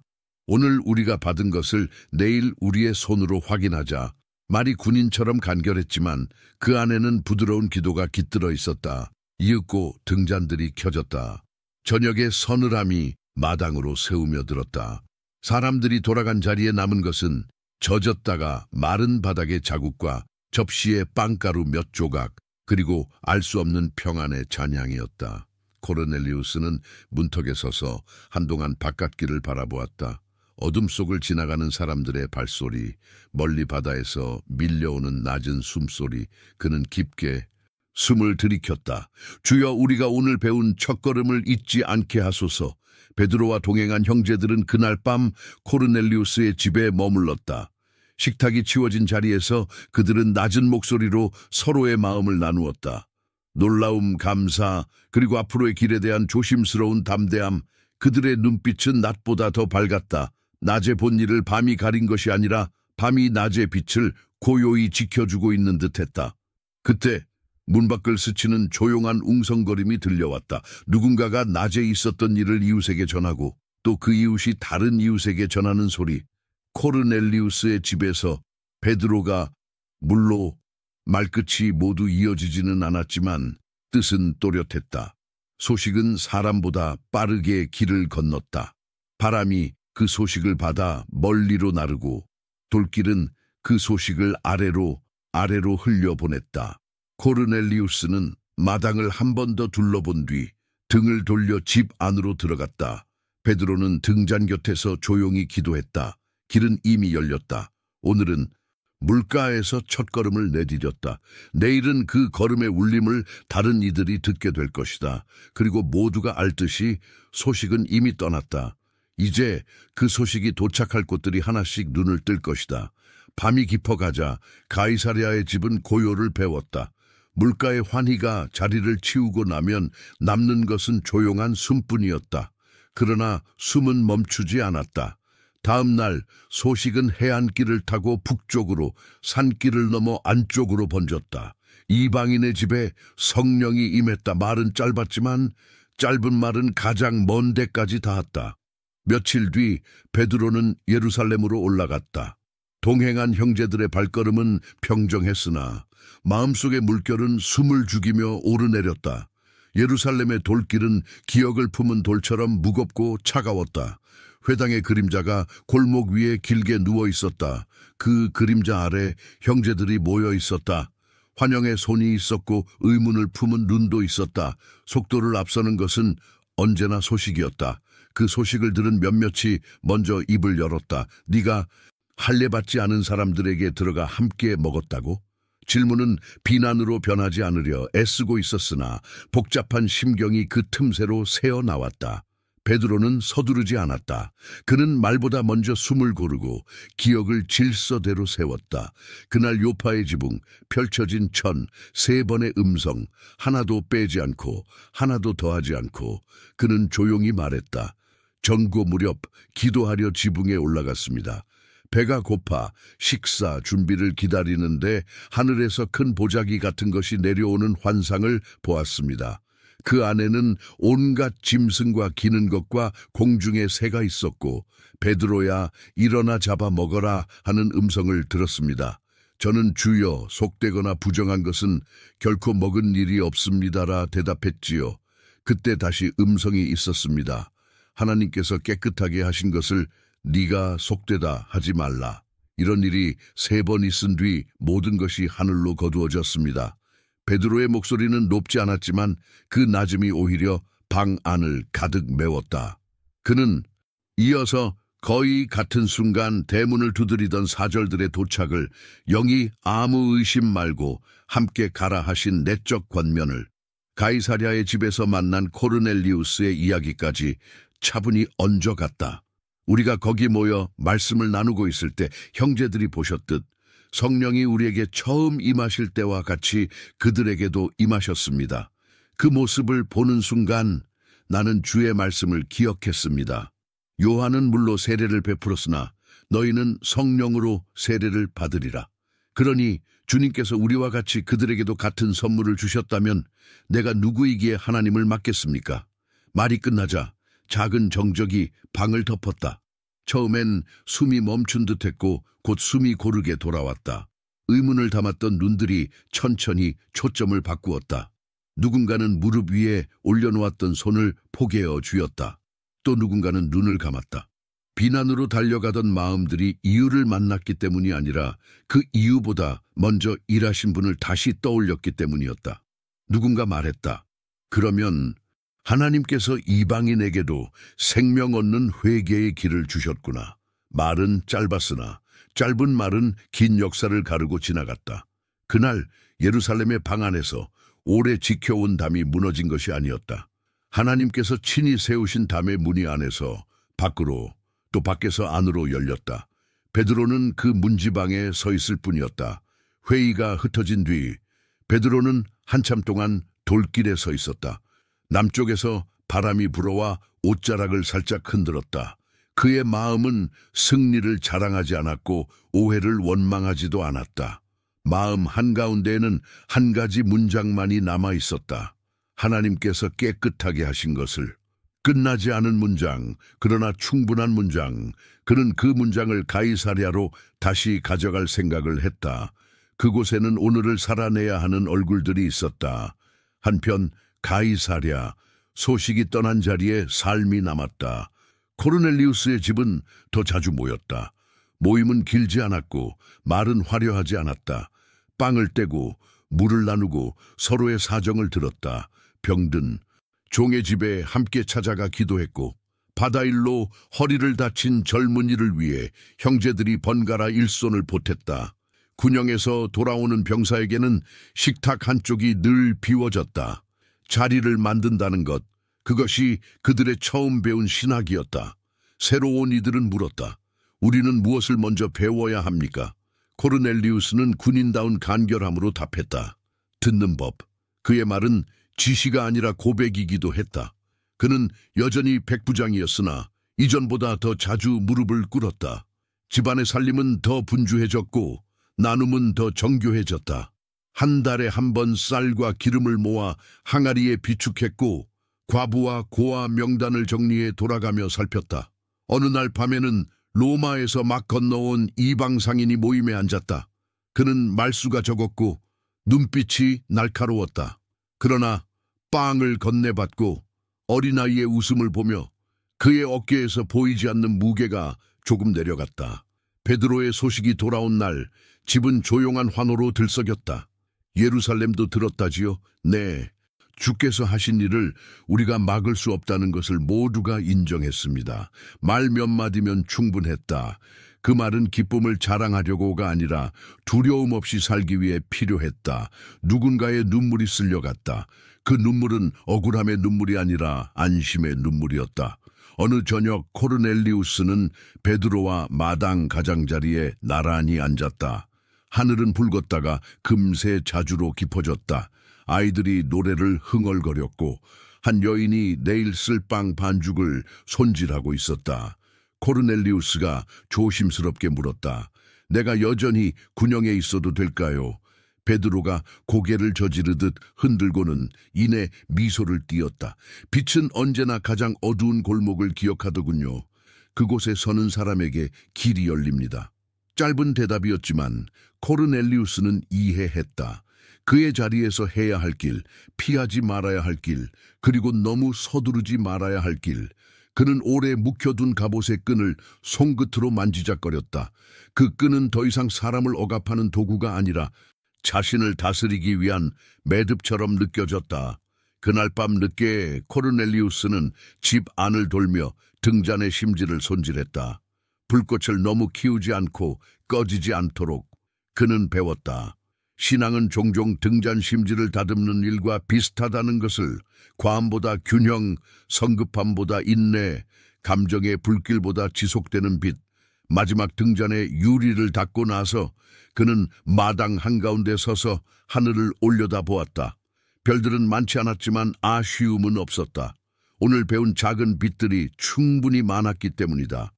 오늘 우리가 받은 것을 내일 우리의 손으로 확인하자. 말이 군인처럼 간결했지만 그 안에는 부드러운 기도가 깃들어 있었다. 이윽고 등잔들이 켜졌다. 저녁의 서늘함이 마당으로 새우며 들었다. 사람들이 돌아간 자리에 남은 것은 젖었다가 마른 바닥의 자국과 접시에 빵가루 몇 조각, 그리고 알 수 없는 평안의 찬양이었다. 코르넬리우스는 문턱에 서서 한동안 바깥길을 바라보았다. 어둠 속을 지나가는 사람들의 발소리, 멀리 바다에서 밀려오는 낮은 숨소리, 그는 깊게 숨을 들이켰다. 주여, 우리가 오늘 배운 첫걸음을 잊지 않게 하소서. 베드로와 동행한 형제들은 그날 밤 코르넬리우스의 집에 머물렀다. 식탁이 치워진 자리에서 그들은 낮은 목소리로 서로의 마음을 나누었다. 놀라움, 감사, 그리고 앞으로의 길에 대한 조심스러운 담대함, 그들의 눈빛은 낮보다 더 밝았다. 낮에 본 일을 밤이 가린 것이 아니라 밤이 낮의 빛을 고요히 지켜주고 있는 듯했다. 그때 문 밖을 스치는 조용한 웅성거림이 들려왔다. 누군가가 낮에 있었던 일을 이웃에게 전하고 또 그 이웃이 다른 이웃에게 전하는 소리. 코르넬리우스의 집에서 베드로가 물로 말끝이 모두 이어지지는 않았지만 뜻은 또렷했다. 소식은 사람보다 빠르게 길을 건넜다. 바람이 그 소식을 받아 멀리로 나르고 돌길은 그 소식을 아래로 흘려보냈다. 코르넬리우스는 마당을 한 번 더 둘러본 뒤 등을 돌려 집 안으로 들어갔다. 베드로는 등잔 곁에서 조용히 기도했다. 길은 이미 열렸다. 오늘은 물가에서 첫걸음을 내디뎠다. 내일은 그 걸음의 울림을 다른 이들이 듣게 될 것이다. 그리고 모두가 알듯이 소식은 이미 떠났다. 이제 그 소식이 도착할 곳들이 하나씩 눈을 뜰 것이다. 밤이 깊어가자 가이사랴의 집은 고요를 배웠다. 물가의 환희가 자리를 치우고 나면 남는 것은 조용한 숨뿐이었다. 그러나 숨은 멈추지 않았다. 다음 날 소식은 해안길을 타고 북쪽으로 산길을 넘어 안쪽으로 번졌다. 이방인의 집에 성령이 임했다. 말은 짧았지만 짧은 말은 가장 먼 데까지 닿았다. 며칠 뒤 베드로는 예루살렘으로 올라갔다. 동행한 형제들의 발걸음은 평정했으나 마음속의 물결은 숨을 죽이며 오르내렸다. 예루살렘의 돌길은 기억을 품은 돌처럼 무겁고 차가웠다. 회당의 그림자가 골목 위에 길게 누워 있었다. 그 그림자 아래 형제들이 모여 있었다. 환영의 손이 있었고 의문을 품은 눈도 있었다. 속도를 앞서는 것은 언제나 소식이었다. 그 소식을 들은 몇몇이 먼저 입을 열었다. 네가 할례받지 않은 사람들에게 들어가 함께 먹었다고? 질문은 비난으로 변하지 않으려 애쓰고 있었으나 복잡한 심경이 그 틈새로 새어나왔다. 베드로는 서두르지 않았다. 그는 말보다 먼저 숨을 고르고 기억을 질서대로 세웠다. 그날 요파의 지붕, 펼쳐진 천, 세 번의 음성, 하나도 빼지 않고 하나도 더하지 않고 그는 조용히 말했다. 정고 무렵 기도하려 지붕에 올라갔습니다. 배가 고파 식사 준비를 기다리는데 하늘에서 큰 보자기 같은 것이 내려오는 환상을 보았습니다. 그 안에는 온갖 짐승과 기는 것과 공중의 새가 있었고 베드로야 일어나 잡아 먹어라 하는 음성을 들었습니다. 저는 주여 속되거나 부정한 것은 결코 먹은 일이 없습니다라 대답했지요. 그때 다시 음성이 있었습니다. 하나님께서 깨끗하게 하신 것을 네가 속되다 하지 말라. 이런 일이 3번 있은 뒤 모든 것이 하늘로 거두어졌습니다. 베드로의 목소리는 높지 않았지만 그 낮음이 오히려 방 안을 가득 메웠다. 그는 이어서 거의 같은 순간 대문을 두드리던 사절들의 도착을 영이 아무 의심 말고 함께 가라 하신 내적 권면을 가이사랴의 집에서 만난 코르넬리우스의 이야기까지 차분히 얹어갔다. 우리가 거기 모여 말씀을 나누고 있을 때 형제들이 보셨듯 성령이 우리에게 처음 임하실 때와 같이 그들에게도 임하셨습니다. 그 모습을 보는 순간 나는 주의 말씀을 기억했습니다. 요한은 물로 세례를 베풀었으나 너희는 성령으로 세례를 받으리라. 그러니 주님께서 우리와 같이 그들에게도 같은 선물을 주셨다면 내가 누구이기에 하나님을 맡겠습니까? 말이 끝나자 작은 정적이 방을 덮었다. 처음엔 숨이 멈춘 듯했고 곧 숨이 고르게 돌아왔다. 의문을 담았던 눈들이 천천히 초점을 바꾸었다. 누군가는 무릎 위에 올려놓았던 손을 포개어 쥐었다. 또 누군가는 눈을 감았다. 비난으로 달려가던 마음들이 이유를 만났기 때문이 아니라 그 이유보다 먼저 일하신 분을 다시 떠올렸기 때문이었다. 누군가 말했다. 그러면 하나님께서 이방인에게도 생명 얻는 회개의 길을 주셨구나. 말은 짧았으나 짧은 말은 긴 역사를 가르고 지나갔다. 그날 예루살렘의 방 안에서 오래 지켜온 담이 무너진 것이 아니었다. 하나님께서 친히 세우신 담의 문이 안에서 밖으로 또 밖에서 안으로 열렸다. 베드로는 그 문지방에 서 있을 뿐이었다. 회의가 흩어진 뒤 베드로는 한참 동안 돌길에 서 있었다. 남쪽에서 바람이 불어와 옷자락을 살짝 흔들었다. 그의 마음은 승리를 자랑하지 않았고 오해를 원망하지도 않았다. 마음 한가운데에는 한 가지 문장만이 남아 있었다. 하나님께서 깨끗하게 하신 것을. 끝나지 않은 문장, 그러나 충분한 문장. 그는 그 문장을 가이사랴로 다시 가져갈 생각을 했다. 그곳에는 오늘을 살아내야 하는 얼굴들이 있었다. 한편 가이사랴, 소식이 떠난 자리에 삶이 남았다. 코르넬리우스의 집은 더 자주 모였다. 모임은 길지 않았고 말은 화려하지 않았다. 빵을 떼고 물을 나누고 서로의 사정을 들었다. 병든 종의 집에 함께 찾아가 기도했고 바다일로 허리를 다친 젊은이를 위해 형제들이 번갈아 일손을 보탰다. 군영에서 돌아오는 병사에게는 식탁 한쪽이 늘 비워졌다. 자리를 만든다는 것, 그것이 그들의 처음 배운 신학이었다. 새로 온 이들은 물었다. 우리는 무엇을 먼저 배워야 합니까? 코르넬리우스는 군인다운 간결함으로 답했다. 듣는 법. 그의 말은 지시가 아니라 고백이기도 했다. 그는 여전히 백부장이었으나 이전보다 더 자주 무릎을 꿇었다. 집안의 살림은 더 분주해졌고 나눔은 더 정교해졌다. 한 달에 한 번 쌀과 기름을 모아 항아리에 비축했고 과부와 고아 명단을 정리해 돌아가며 살폈다. 어느 날 밤에는 로마에서 막 건너온 이방 상인이 모임에 앉았다. 그는 말수가 적었고 눈빛이 날카로웠다. 그러나 빵을 건네받고 어린아이의 웃음을 보며 그의 어깨에서 보이지 않는 무게가 조금 내려갔다. 베드로의 소식이 돌아온 날 집은 조용한 환호로 들썩였다. 예루살렘도 들었다지요? 네, 주께서 하신 일을 우리가 막을 수 없다는 것을 모두가 인정했습니다. 말 몇 마디면 충분했다. 그 말은 기쁨을 자랑하려고가 아니라 두려움 없이 살기 위해 필요했다. 누군가의 눈물이 쓸려갔다. 그 눈물은 억울함의 눈물이 아니라 안심의 눈물이었다. 어느 저녁 코르넬리우스는 베드로와 마당 가장자리에 나란히 앉았다. 하늘은 붉었다가 금세 자주로 깊어졌다. 아이들이 노래를 흥얼거렸고 한 여인이 내일 쓸 빵 반죽을 손질하고 있었다. 코르넬리우스가 조심스럽게 물었다. 내가 여전히 군영에 있어도 될까요? 베드로가 고개를 저지르듯 흔들고는 이내 미소를 띄었다. 빛은 언제나 가장 어두운 골목을 기억하더군요. 그곳에 서는 사람에게 길이 열립니다. 짧은 대답이었지만 코르넬리우스는 이해했다. 그의 자리에서 해야 할 길, 피하지 말아야 할 길, 그리고 너무 서두르지 말아야 할 길. 그는 오래 묵혀둔 갑옷의 끈을 손끝으로 만지작거렸다. 그 끈은 더 이상 사람을 억압하는 도구가 아니라 자신을 다스리기 위한 매듭처럼 느껴졌다. 그날 밤 늦게 코르넬리우스는 집 안을 돌며 등잔의 심지를 손질했다. 불꽃을 너무 키우지 않고 꺼지지 않도록. 그는 배웠다. 신앙은 종종 등잔 심지를 다듬는 일과 비슷하다는 것을. 과함보다 균형, 성급함보다 인내, 감정의 불길보다 지속되는 빛. 마지막 등잔에 유리를 닦고 나서 그는 마당 한가운데 서서 하늘을 올려다보았다. 별들은 많지 않았지만 아쉬움은 없었다. 오늘 배운 작은 빛들이 충분히 많았기 때문이다.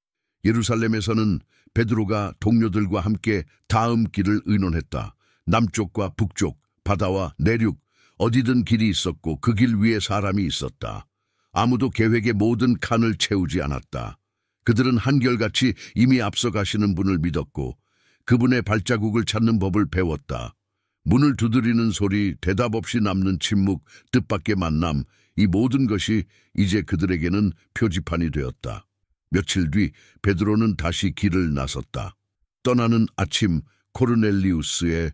예루살렘에서는 베드로가 동료들과 함께 다음 길을 의논했다. 남쪽과 북쪽, 바다와 내륙, 어디든 길이 있었고 그 길 위에 사람이 있었다. 아무도 계획의 모든 칸을 채우지 않았다. 그들은 한결같이 이미 앞서가시는 분을 믿었고 그분의 발자국을 찾는 법을 배웠다. 문을 두드리는 소리, 대답 없이 남는 침묵, 뜻밖의 만남, 이 모든 것이 이제 그들에게는 표지판이 되었다. 며칠 뒤 베드로는 다시 길을 나섰다. 떠나는 아침 코르넬리우스의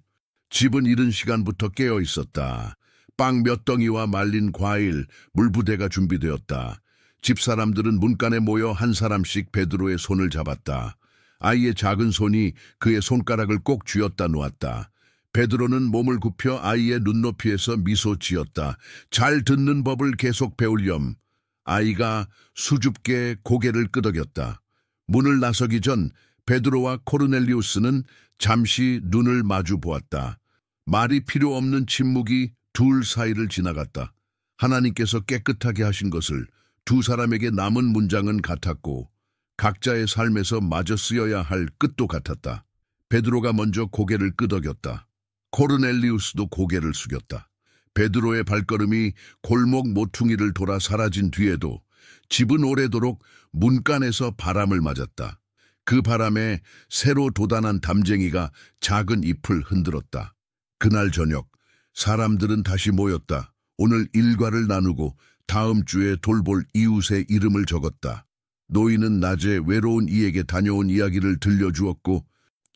집은 이른 시간부터 깨어 있었다. 빵 몇 덩이와 말린 과일, 물부대가 준비되었다. 집사람들은 문간에 모여 한 사람씩 베드로의 손을 잡았다. 아이의 작은 손이 그의 손가락을 꼭 쥐었다 놓았다. 베드로는 몸을 굽혀 아이의 눈높이에서 미소 지었다. 잘 듣는 법을 계속 배우렴. 아이가 수줍게 고개를 끄덕였다. 문을 나서기 전 베드로와 코르넬리우스는 잠시 눈을 마주 보았다. 말이 필요 없는 침묵이 둘 사이를 지나갔다. 하나님께서 깨끗하게 하신 것을 두 사람에게 남은 문장은 같았고 각자의 삶에서 마저 쓰여야 할 끝도 같았다. 베드로가 먼저 고개를 끄덕였다. 코르넬리우스도 고개를 숙였다. 베드로의 발걸음이 골목 모퉁이를 돌아 사라진 뒤에도 집은 오래도록 문간에서 바람을 맞았다. 그 바람에 새로 돋아난 담쟁이가 작은 잎을 흔들었다. 그날 저녁 사람들은 다시 모였다. 오늘 일과를 나누고 다음 주에 돌볼 이웃의 이름을 적었다. 노인은 낮에 외로운 이에게 다녀온 이야기를 들려주었고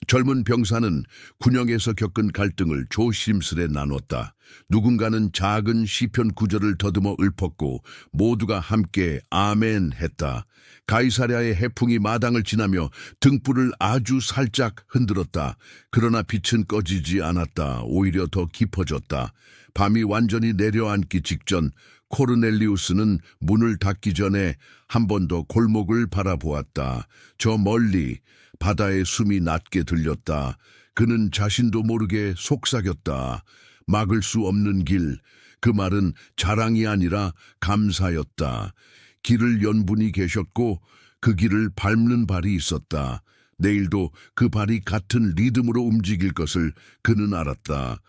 젊은 병사는 군영에서 겪은 갈등을 조심스레 나눴다. 누군가는 작은 시편 구절을 더듬어 읊었고 모두가 함께 아멘 했다. 가이사랴의 해풍이 마당을 지나며 등불을 아주 살짝 흔들었다. 그러나 빛은 꺼지지 않았다. 오히려 더 깊어졌다. 밤이 완전히 내려앉기 직전 코르넬리우스는 문을 닫기 전에 한 번 더 골목을 바라보았다. 저 멀리 바다의 숨이 낮게 들렸다. 그는 자신도 모르게 속삭였다. 막을 수 없는 길. 그 말은 자랑이 아니라 감사였다. 길을 연 분이 계셨고 그 길을 밟는 발이 있었다. 내일도 그 발이 같은 리듬으로 움직일 것을 그는 알았다.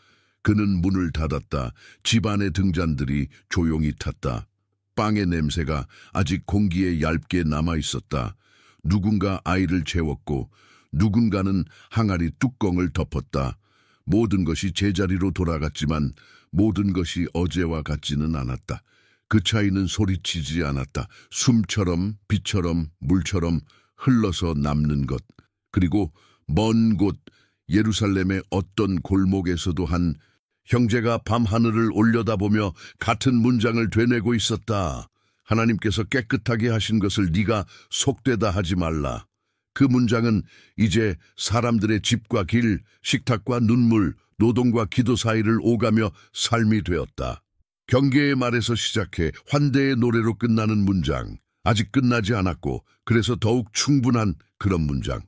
그는 문을 닫았다. 집안의 등잔들이 조용히 탔다. 빵의 냄새가 아직 공기에 얇게 남아있었다. 누군가 아이를 재웠고 누군가는 항아리 뚜껑을 덮었다. 모든 것이 제자리로 돌아갔지만 모든 것이 어제와 같지는 않았다. 그 차이는 소리치지 않았다. 숨처럼 빛처럼 물처럼 흘러서 남는 것. 그리고 먼 곳 예루살렘의 어떤 골목에서도 한 형제가 밤하늘을 올려다보며 같은 문장을 되뇌고 있었다. 하나님께서 깨끗하게 하신 것을 네가 속되다 하지 말라. 그 문장은 이제 사람들의 집과 길, 식탁과 눈물, 노동과 기도 사이를 오가며 삶이 되었다. 경계의 말에서 시작해 환대의 노래로 끝나는 문장. 아직 끝나지 않았고 그래서 더욱 충분한 그런 문장.